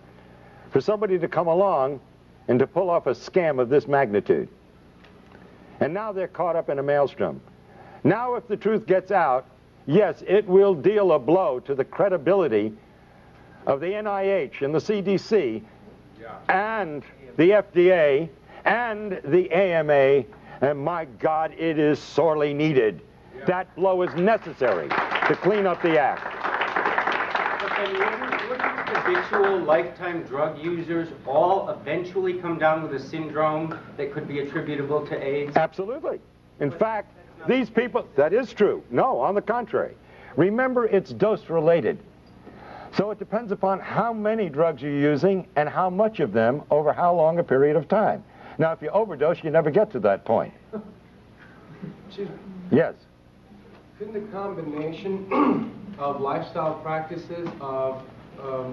Speaker 2: for somebody to come along and to pull off a scam of this magnitude. And now they're caught up in a maelstrom. Now if the truth gets out, yes, it will deal a blow to the credibility of the NIH and the CDC and the FDA, and the AMA, and my God, it is sorely needed.
Speaker 6: Yeah.
Speaker 2: That blow is necessary to clean up the act.
Speaker 6: But then wouldn't habitual lifetime drug users all eventually come down with a syndrome that could be attributable to AIDS?
Speaker 2: Absolutely. In fact, these people, that is true. No, on the contrary. Remember, it's dose related. So it depends upon how many drugs you're using and how much of them over how long a period of time. Now, if you overdose, you never get to that point. Yes.
Speaker 3: Couldn't the combination of lifestyle practices, of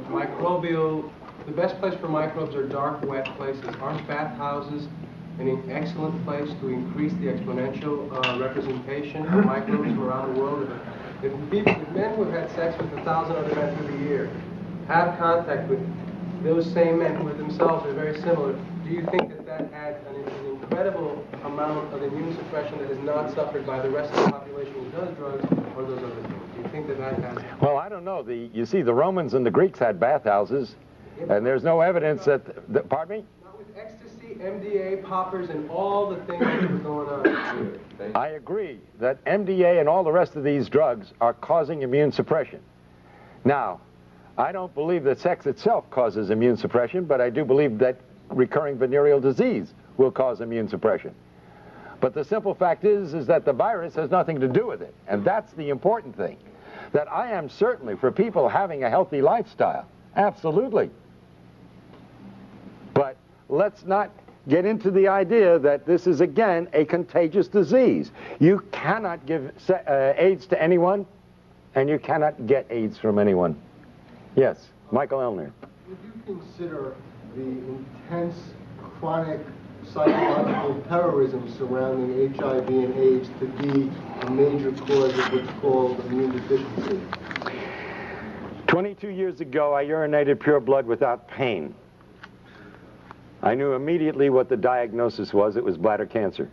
Speaker 3: microbial, the best place for microbes are dark, wet places. Aren't bathhouses an excellent place to increase the exponential representation of microbes from around the world? If men who have had sex with 1,000 other men through the year have contact with those same men who are themselves are very similar, do you think that that adds an incredible amount of immune suppression that is not suffered by the rest of the population who does drugs or those other things? Do you think that that has...
Speaker 2: Well, I don't know. You see, the Romans and the Greeks had bathhouses, and there's no evidence that pardon me?
Speaker 3: Not with ecstasy, MDA, poppers, and all the things that were going on.
Speaker 2: I agree that MDA and all the rest of these drugs are causing immune suppression. Now, I don't believe that sex itself causes immune suppression, but I do believe that recurring venereal disease will cause immune suppression. But the simple fact is that the virus has nothing to do with it. And that's the important thing. That I am certainly for people having a healthy lifestyle. Absolutely. But let's not get into the idea that this is, again, a contagious disease. You cannot give AIDS to anyone, and you cannot get AIDS from anyone. Yes, Michael Elner.
Speaker 7: Would you consider the intense chronic psychological terrorism surrounding HIV and AIDS to be a major cause of what's called immune deficiency?
Speaker 2: 22 years ago, I urinated pure blood without pain. I knew immediately what the diagnosis was. It was bladder cancer.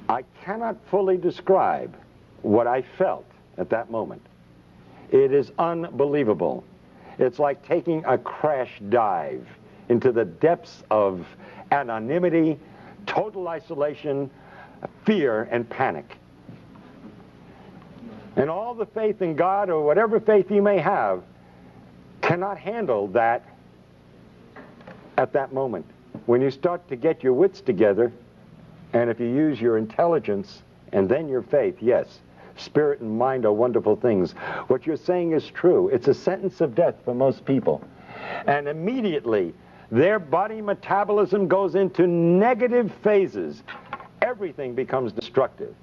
Speaker 2: I cannot fully describe what I felt at that moment. It is unbelievable. It's like taking a crash dive into the depths of anonymity, total isolation, fear, and panic. And all the faith in God, or whatever faith you may have, cannot handle that at that moment. When you start to get your wits together, and if you use your intelligence and then your faith, yes, spirit and mind are wonderful things. What you're saying is true. It's a sentence of death for most people. And immediately, their body metabolism goes into negative phases. Everything becomes destructive.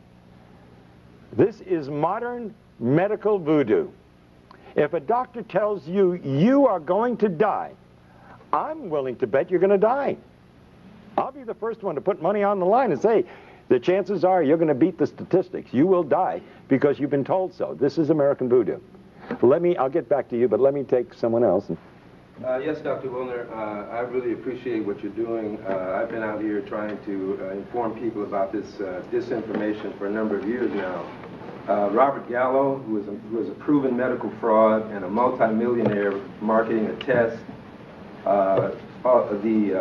Speaker 2: This is modern medical voodoo. If a doctor tells you, you are going to die, I'm willing to bet you're going to die. I'll be the first one to put money on the line and say, the chances are you're going to beat the statistics. You will die because you've been told so. This is American voodoo. I'll get back to you, but let me take someone else.
Speaker 8: Yes, Dr. Willner, I really appreciate what you're doing. I've been out here trying to inform people about this disinformation for a number of years now. Robert Gallo, who is a proven medical fraud and a multimillionaire marketing a test, the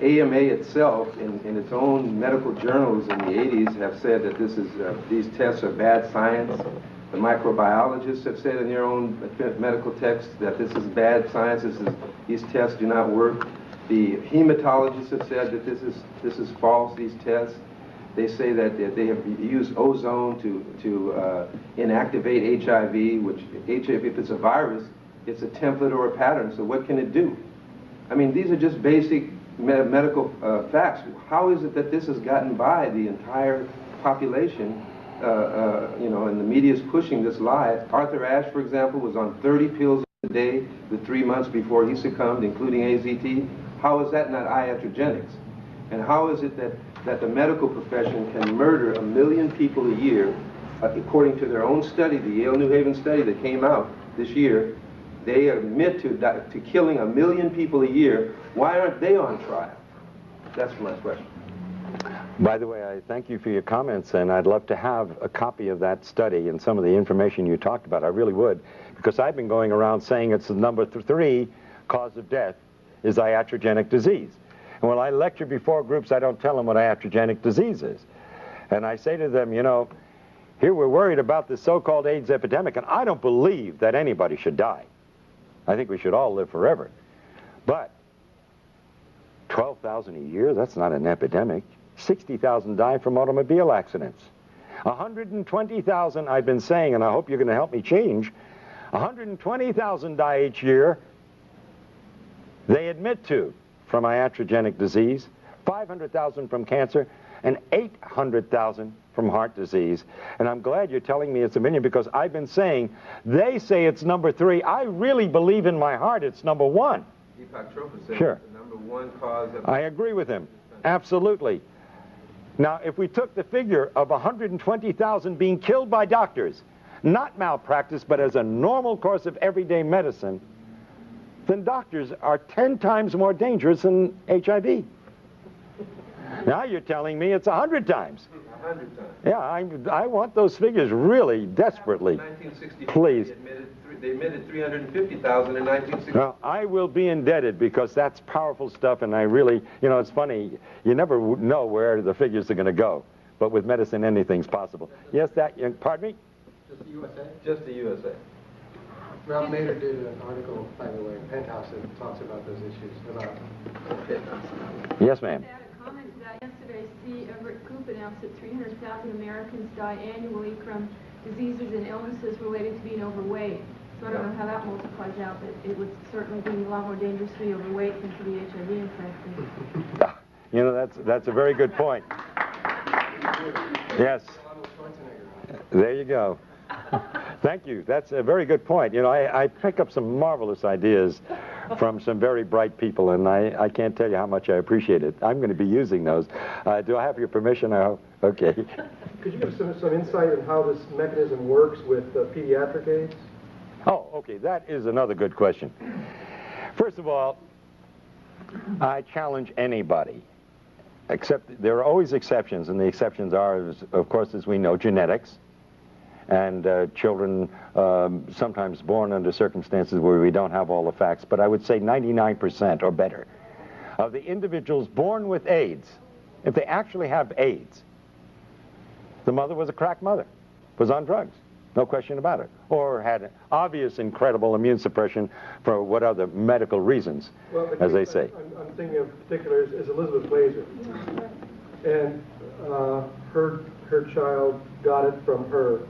Speaker 8: AMA itself, in its own medical journals in the 80s, have said that these tests are bad science. The microbiologists have said in their own medical texts that this is bad science. These tests do not work. The hematologists have said that this is false. These tests. They say that they have used ozone to inactivate HIV, which HIV, if it's a virus, it's a template or a pattern. So what can it do? I mean, these are just basic medical facts. How is it that this has gotten by the entire population? And the media is pushing this lie. Arthur Ashe, for example, was on 30 pills a day the 3 months before he succumbed, including AZT. How is that not iatrogenics? And how is it that the medical profession can murder 1 million people a year, according to their own study, the Yale New Haven study that came out this year? They admit to killing 1 million people a year. Why aren't they on trial? That's my question.
Speaker 2: By the way, I thank you for your comments, and I'd love to have a copy of that study and some of the information you talked about. I really would, because I've been going around saying it's the number 3 cause of death is iatrogenic disease. And when I lecture before groups, I don't tell them what iatrogenic disease is. And I say to them, you know, here we're worried about this so-called AIDS epidemic, and I don't believe that anybody should die. I think we should all live forever. But 12,000 a year, that's not an epidemic. 60,000 die from automobile accidents. 120,000, I've been saying, and I hope you're going to help me change, 120,000 die each year, they admit to, from iatrogenic disease, 500,000 from cancer, and 800,000 from heart disease. And I'm glad you're telling me it's a million, because I've been saying, they say it's number 3. I really believe in my heart it's number 1.
Speaker 8: Deepak Chopra said
Speaker 2: Sure.
Speaker 8: it's the number 1 cause of...
Speaker 2: I agree with him. Absolutely. Now, if we took the figure of 120,000 being killed by doctors, not malpractice, but as a normal course of everyday medicine, then doctors are 10 times more dangerous than HIV. Now you're telling me it's 100 times.
Speaker 8: 100 times.
Speaker 2: Yeah, I want those figures really desperately.
Speaker 8: In 1964,
Speaker 2: Please.
Speaker 8: They admitted 350,000 in 1964.
Speaker 2: Well, I will be indebted, because that's powerful stuff, and I really, you know, it's funny, you never know where the figures are going to go, but with medicine anything's possible. Yes, pardon me?
Speaker 3: Just the USA?
Speaker 8: Just the USA.
Speaker 3: Ralph Nader did an article, by the way, in Penthouse that talks about those issues.
Speaker 2: Yes, ma'am.
Speaker 9: To add a comment to that, yesterday, C. Everett Koop announced that 300,000 Americans die annually from diseases and illnesses related to being overweight. So I don't know how that multiplies out, but it would certainly be a lot more dangerous to be overweight than to be HIV infected.
Speaker 2: You know, that's a very good point. Yes. There you go. Thank you. That's a very good point. You know, I pick up some marvelous ideas from some very bright people, and I can't tell you how much I appreciate it. I'm going to be using those. Do I have your permission? Okay.
Speaker 10: Could you give some insight on how this mechanism works with pediatric AIDS?
Speaker 2: Oh, okay. That is another good question. First of all, I challenge anybody, except there are always exceptions, and the exceptions are, of course, as we know, genetics, and children sometimes born under circumstances where we don't have all the facts. But I would say 99% or better of the individuals born with AIDS, if they actually have AIDS, the mother was a crack mother, was on drugs, no question about it, or had obvious incredible immune suppression for what other medical reasons, as they say.
Speaker 10: I'm thinking of particular is Elizabeth Glazer, and her child got it from her.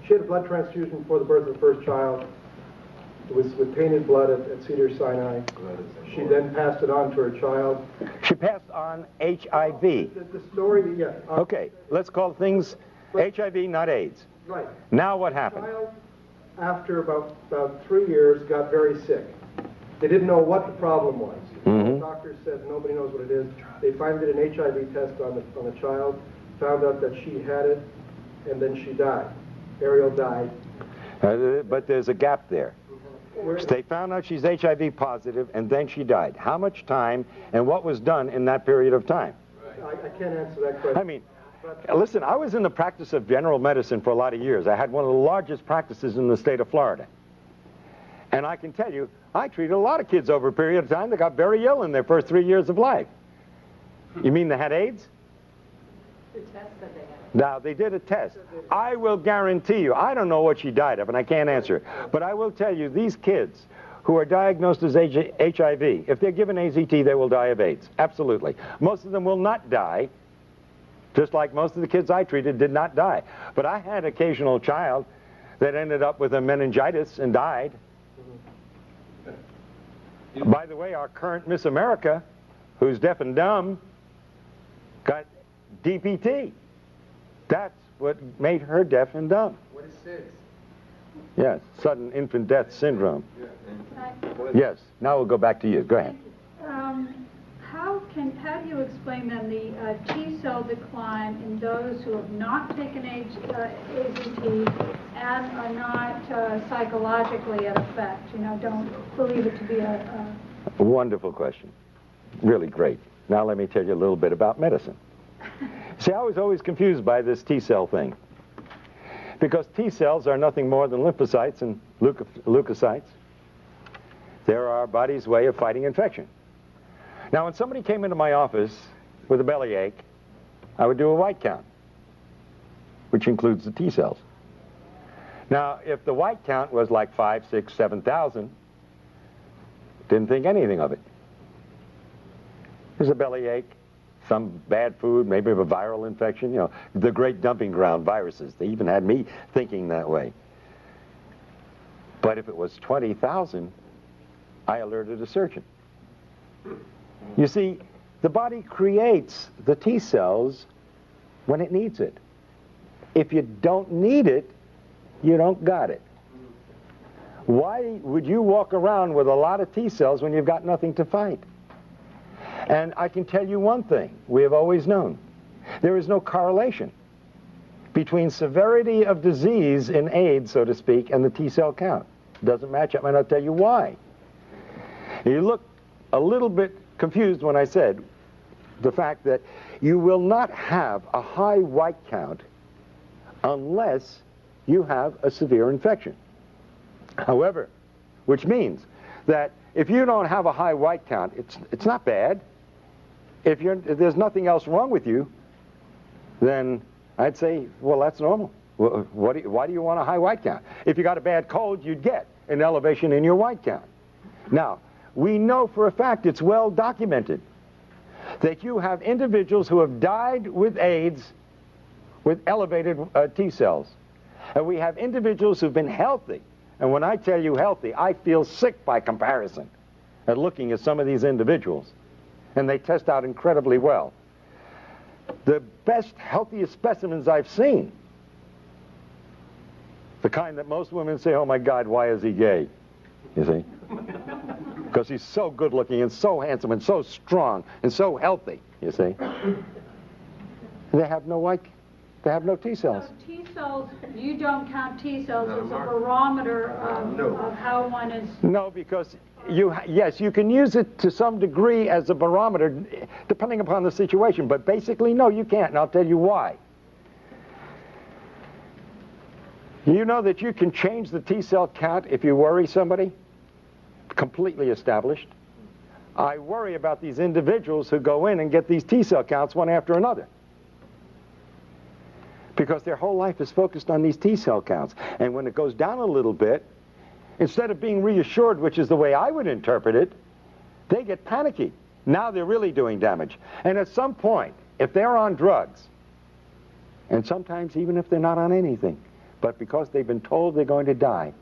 Speaker 10: She had a blood transfusion before the birth of the first child. It was with tainted blood at Cedars-Sinai. She then passed it on to her child.
Speaker 2: She passed on HIV.
Speaker 10: The story, yeah.
Speaker 2: Okay, let's call things HIV, not AIDS.
Speaker 10: Right.
Speaker 2: Now what happened?
Speaker 10: The child, after about 3 years, got very sick. They didn't know what the problem was. The doctor said nobody knows what it is. They finally did an HIV test on the child, found out that she had it, and then she died. Ariel died.
Speaker 2: But there's a gap there. They found out she's HIV positive, and then she died. How much time and what was done in that period of time?
Speaker 10: I can't answer that question.
Speaker 2: I mean, listen, I was in the practice of general medicine for a lot of years. I had one of the largest practices in the state of Florida. And I can tell you, I treated a lot of kids over a period of time that got very ill in their first 3 years of life. You mean they had AIDS?
Speaker 9: The test that they had.
Speaker 2: Now, they did a test. I will guarantee you, I don't know what she died of, and I can't answer. But I will tell you, these kids who are diagnosed as HIV, if they're given AZT, they will die of AIDS. Absolutely. Most of them will not die, just like most of the kids I treated did not die. But I had an occasional child that ended up with a meningitis and died. By the way, our current Miss America, who's deaf and dumb, got DPT. That's what made her deaf and dumb.
Speaker 3: What is SIDS?
Speaker 2: Yes, sudden infant death syndrome. Yes, now we'll go back to you. Go ahead.
Speaker 5: How do you explain then the T-cell decline in those who have not taken AZT and are not psychologically at effect? You know, don't believe it to be a
Speaker 2: Wonderful question. Really great. Now let me tell you a little bit about medicine. See, I was always confused by this T-cell thing, because T-cells are nothing more than lymphocytes and leukocytes. They're our body's way of fighting infection. Now, when somebody came into my office with a bellyache, I would do a white count, which includes the T cells. Now, if the white count was like 5, 6, 7,000, didn't think anything of it. There's a bellyache, some bad food, maybe a viral infection, you know, the great dumping ground viruses. They even had me thinking that way. But if it was 20,000, I alerted a surgeon. You see, the body creates the T cells when it needs it. If you don't need it, you don't got it. Why would you walk around with a lot of T cells when you've got nothing to fight? And I can tell you one thing we have always known. There is no correlation between severity of disease in AIDS, so to speak, and the T cell count. It doesn't match up, and I'll tell you why. You look a little bit confused when I said the fact that you will not have a high white count unless you have a severe infection. However, which means that if you don't have a high white count, it's not bad. If there's nothing else wrong with you, then I'd say, well, that's normal. Well, why do you want a high white count? If you got a bad cold, you'd get an elevation in your white count. Now, we know for a fact, it's well documented, that you have individuals who have died with AIDS with elevated T cells. And we have individuals who've been healthy. And when I tell you healthy, I feel sick by comparison at looking at some of these individuals. And they test out incredibly well. The best, healthiest specimens I've seen, the kind that most women say, oh my God, why is he gay? You see? Because he's so good looking and so handsome and so strong and so healthy, you see? They have no white, they have no T cells.
Speaker 5: So T cells, you don't count T cells as a barometer of how one is...
Speaker 2: No, because yes, you can use it to some degree as a barometer, depending upon the situation, but basically, no, you can't, and I'll tell you why. You know that you can change the T cell count if you worry somebody? Completely established. I worry about these individuals who go in and get these T cell counts one after another, because their whole life is focused on these T cell counts. And when it goes down a little bit, instead of being reassured, which is the way I would interpret it, they get panicky. Now they're really doing damage. And at some point, if they're on drugs, and sometimes even if they're not on anything, but because they've been told they're going to die,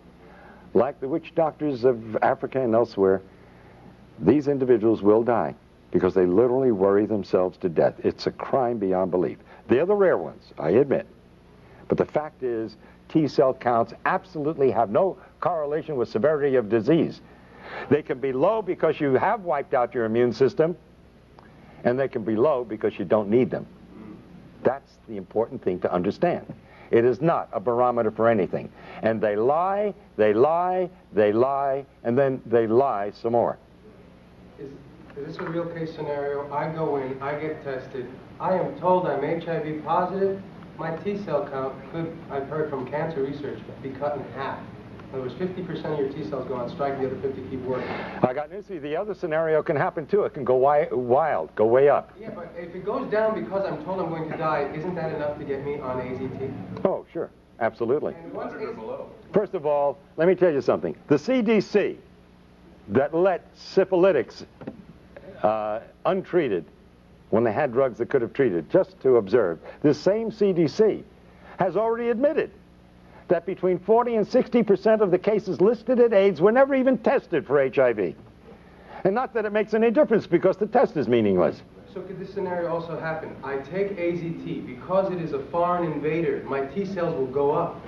Speaker 2: like the witch doctors of Africa and elsewhere, these individuals will die because they literally worry themselves to death. It's a crime beyond belief. They're the rare ones, I admit. But the fact is, T cell counts absolutely have no correlation with severity of disease. They can be low because you have wiped out your immune system, and they can be low because you don't need them. That's the important thing to understand. It is not a barometer for anything. And they lie, they lie, they lie, and then they lie some more.
Speaker 3: Is this a real case scenario? I go in, I get tested, I am told I'm HIV positive, my T cell count could, I've heard from cancer research, be cut in half. In other words, 50% of your T cells go on strike, the other 50 keep working.
Speaker 2: I got news for you. The other scenario can happen too. It can go wild, go way up.
Speaker 3: Yeah, but if it goes down because I'm told I'm going to die, isn't that enough to get me on AZT?
Speaker 2: Oh, sure. Absolutely.
Speaker 3: And once
Speaker 2: First of all, let me tell you something. The CDC that let syphilitics untreated when they had drugs that could have treated, just to observe, this same CDC has already admitted that between 40 and 60% of the cases listed at AIDS were never even tested for HIV. And not that it makes any difference, because the test is meaningless.
Speaker 3: So could this scenario also happen? I take AZT, because it is a foreign invader, my T cells will go up.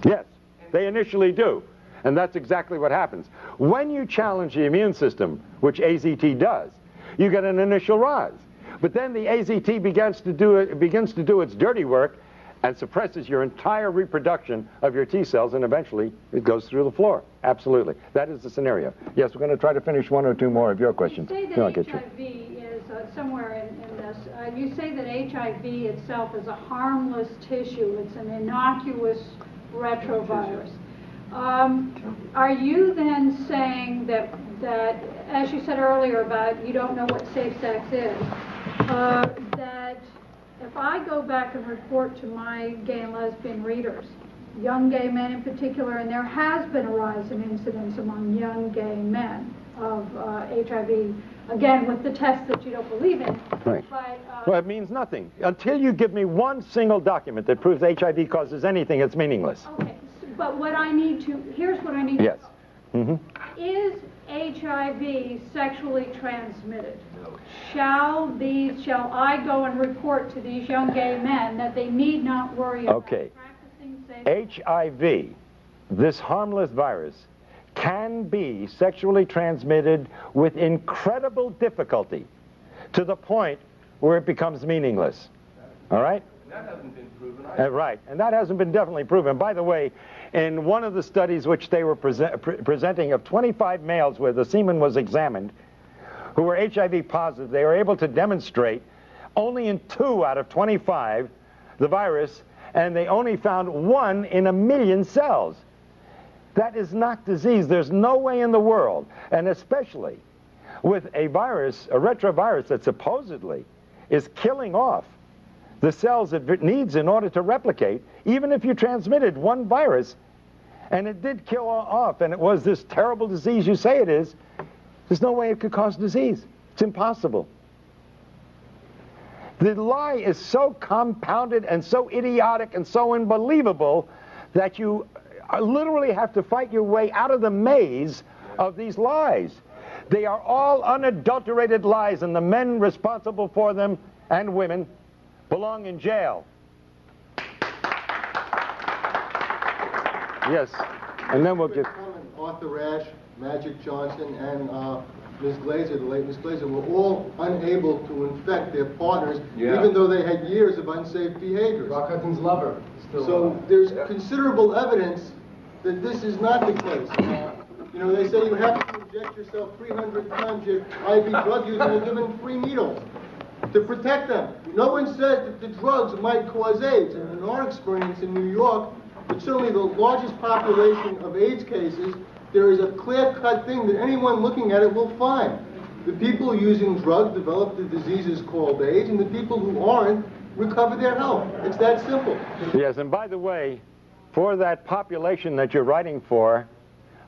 Speaker 2: Yes, they initially do. And that's exactly what happens. When you challenge the immune system, which AZT does, you get an initial rise. But then the AZT begins to do its dirty work and suppresses your entire reproduction of your T cells, and eventually it goes through the floor. Absolutely. That is the scenario. Yes, we're going to try to finish one or two more of your questions.
Speaker 5: You say that HIV is somewhere in this. You say that HIV itself is a harmless tissue. It's an innocuous retrovirus. Are you then saying that that, as you said earlier about you don't know what safe sex is, that if I go back and report to my gay and lesbian readers, young gay men in particular, and there has been a rise in incidence among young gay men of HIV, again, with the tests that you don't believe in.
Speaker 2: Right.
Speaker 5: But,
Speaker 2: Well, it means nothing. Until you give me one single document that proves HIV causes anything, it's meaningless.
Speaker 5: okay, but what I need to, here's what I need
Speaker 2: Yes.
Speaker 5: to know. Is HIV sexually transmitted? Shall I go and report to these young gay men that they need not worry about practicing safe?
Speaker 2: HIV, this harmless virus, can be sexually transmitted with incredible difficulty to the point where it becomes meaningless. All right?
Speaker 8: And that hasn't been proven.
Speaker 2: Right, and that hasn't been definitely proven. By the way, in one of the studies which they were presenting of 25 males where the semen was examined, who were HIV positive, they were able to demonstrate only in 2 out of 25 the virus, and they only found 1 in 1,000,000 cells. That is not disease. There's no way in the world, and especially with a virus, a retrovirus that supposedly is killing off the cells it needs in order to replicate, even if you transmitted 1 virus, and it did kill off, and it was this terrible disease you say it is, there's no way it could cause disease. It's impossible. The lie is so compounded and so idiotic and so unbelievable that you literally have to fight your way out of the maze of these lies. They are all unadulterated lies, and the men responsible for them, and women, belong in jail. Yes, and then we'll get...
Speaker 7: Arthur Ashe, Magic Johnson, and Ms. Glazer, the late Ms. Glazer, were all unable to infect their partners, even though they had years of unsafe behavior.
Speaker 3: Rock Hudson's lover.
Speaker 7: So there's considerable evidence that this is not the case. You know, they say you have to inject yourself 300 times your IV drug user and given 3 needles to protect them. No one says that the drugs might cause AIDS. And in our experience in New York, with certainly the largest population of AIDS cases, there is a clear-cut thing that anyone looking at it will find. The people using drugs develop the diseases called AIDS, and the people who aren't recover their health. It's that simple.
Speaker 2: Yes, and by the way, for that population that you're writing for,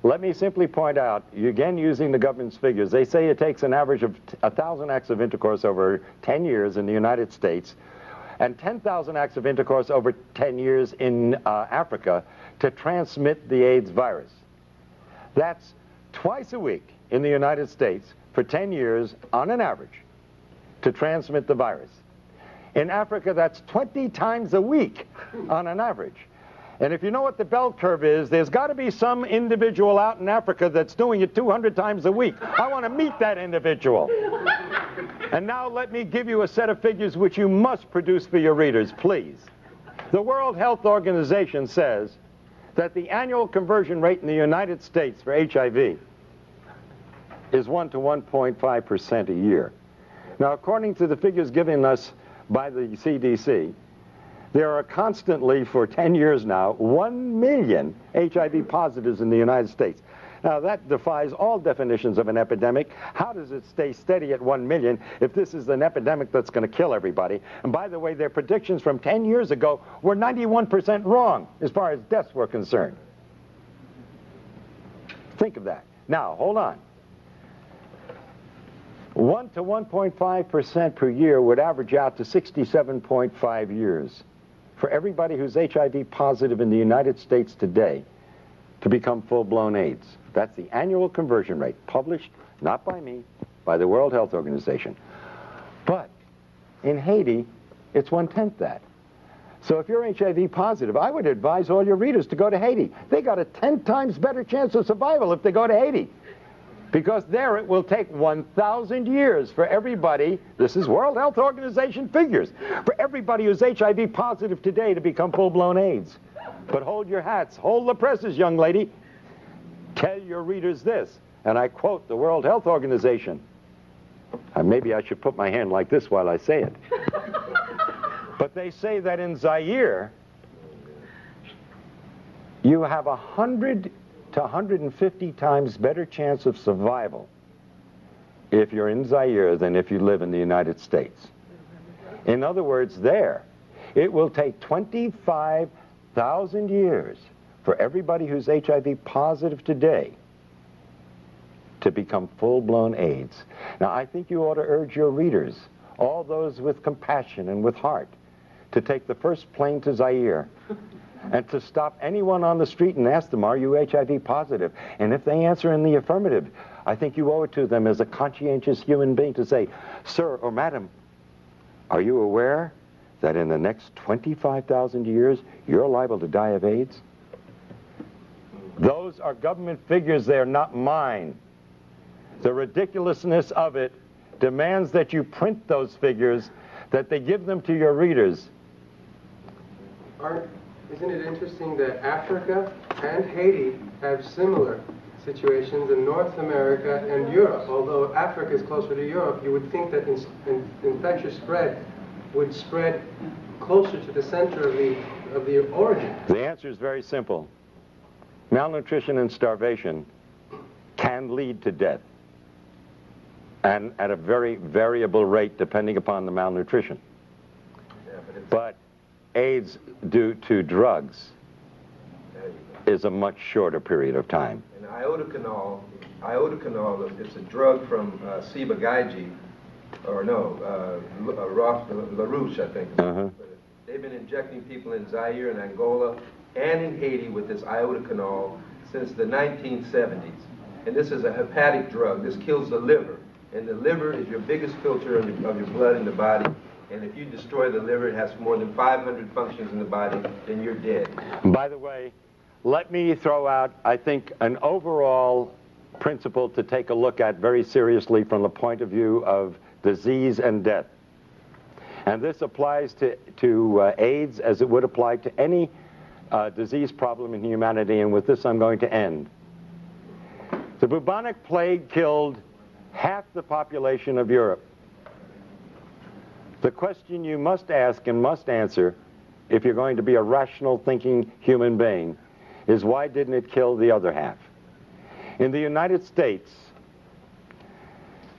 Speaker 2: let me simply point out, again using the government's figures, they say it takes an average of 1,000 acts of intercourse over 10 years in the United States and 10,000 acts of intercourse over 10 years in Africa to transmit the AIDS virus. That's twice a week in the United States for 10 years on an average to transmit the virus. In Africa, that's 20 times a week on an average. And if you know what the bell curve is, there's got to be some individual out in Africa that's doing it 200 times a week. I want to meet that individual. And now let me give you a set of figures which you must produce for your readers, please. The World Health Organization says that the annual conversion rate in the United States for HIV is 1 to 1.5% a year. Now, according to the figures given us by the CDC, there are constantly, for 10 years now, 1 million HIV positives in the United States. Now, that defies all definitions of an epidemic. How does it stay steady at 1 million if this is an epidemic that's going to kill everybody? And by the way, their predictions from 10 years ago were 91% wrong as far as deaths were concerned. Think of that. Now, hold on. 1 to 1.5% per year would average out to 67.5 years for everybody who's HIV positive in the United States today to become full-blown AIDS. That's the annual conversion rate, published not by me, by the World Health Organization. But in Haiti, it's 1/10 that. So if you're HIV positive, I would advise all your readers to go to Haiti. They got a 10 times better chance of survival if they go to Haiti. Because there it will take 1,000 years for everybody, this is World Health Organization figures, for everybody who's HIV positive today to become full-blown AIDS. But hold your hats, hold the presses, young lady. Tell your readers this, and I quote the World Health Organization. Maybe I should put my hand like this while I say it. But they say that in Zaire, you have 100 to 150 times better chance of survival if you're in Zaire than if you live in the United States. In other words, there, it will take 25,000 years for everybody who's HIV positive today to become full-blown AIDS. Now, I think you ought to urge your readers, all those with compassion and with heart, to take the first plane to Zaire and to stop anyone on the street and ask them, are you HIV positive? And if they answer in the affirmative, I think you owe it to them as a conscientious human being to say, sir or madam, are you aware that in the next 25,000 years, you're liable to die of AIDS? Those are government figures, they're not mine. The ridiculousness of it demands that you print those figures, that they give them to your readers.
Speaker 3: Isn't it interesting that Africa and Haiti have similar situations in North America and Europe? Although Africa is closer to Europe, you would think that infectious spread would spread closer to the center of the origin.
Speaker 2: The answer is very simple. Malnutrition and starvation can lead to death, and at a very variable rate depending upon the malnutrition. But AIDS due to drugs is a much shorter period of time.
Speaker 8: And iodocanol, it's a drug from Ciba Geigy, or no, LaRouche, I think. They've been injecting people in Zaire and Angola and in Haiti with this iodocanol since the 1970s. And this is a hepatic drug. This kills the liver. And the liver is your biggest filter of your blood in the body. And if you destroy the liver, it has more than 500 functions in the body, then you're dead.
Speaker 2: By the way, let me throw out, I think, an overall principle to take a look at very seriously from the point of view of disease and death. And this applies to AIDS as it would apply to any disease problem in humanity, and with this I'm going to end. The bubonic plague killed half the population of Europe. The question you must ask and must answer, if you're going to be a rational thinking human being, is why didn't it kill the other half? In the United States,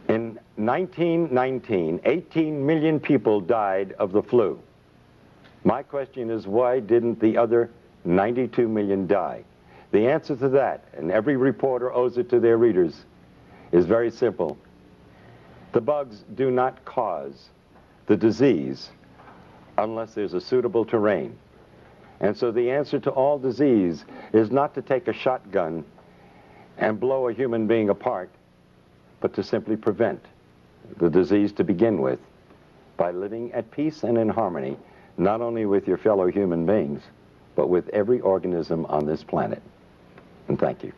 Speaker 2: in 1919, 18 million people died of the flu. My question is, why didn't the other 92 million die? The answer to that, and every reporter owes it to their readers, is very simple. The bugs do not cause the disease unless there's a suitable terrain. And so the answer to all disease is not to take a shotgun and blow a human being apart, but to simply prevent the disease to begin with by living at peace and in harmony, not only with your fellow human beings, but with every organism on this planet. And thank you.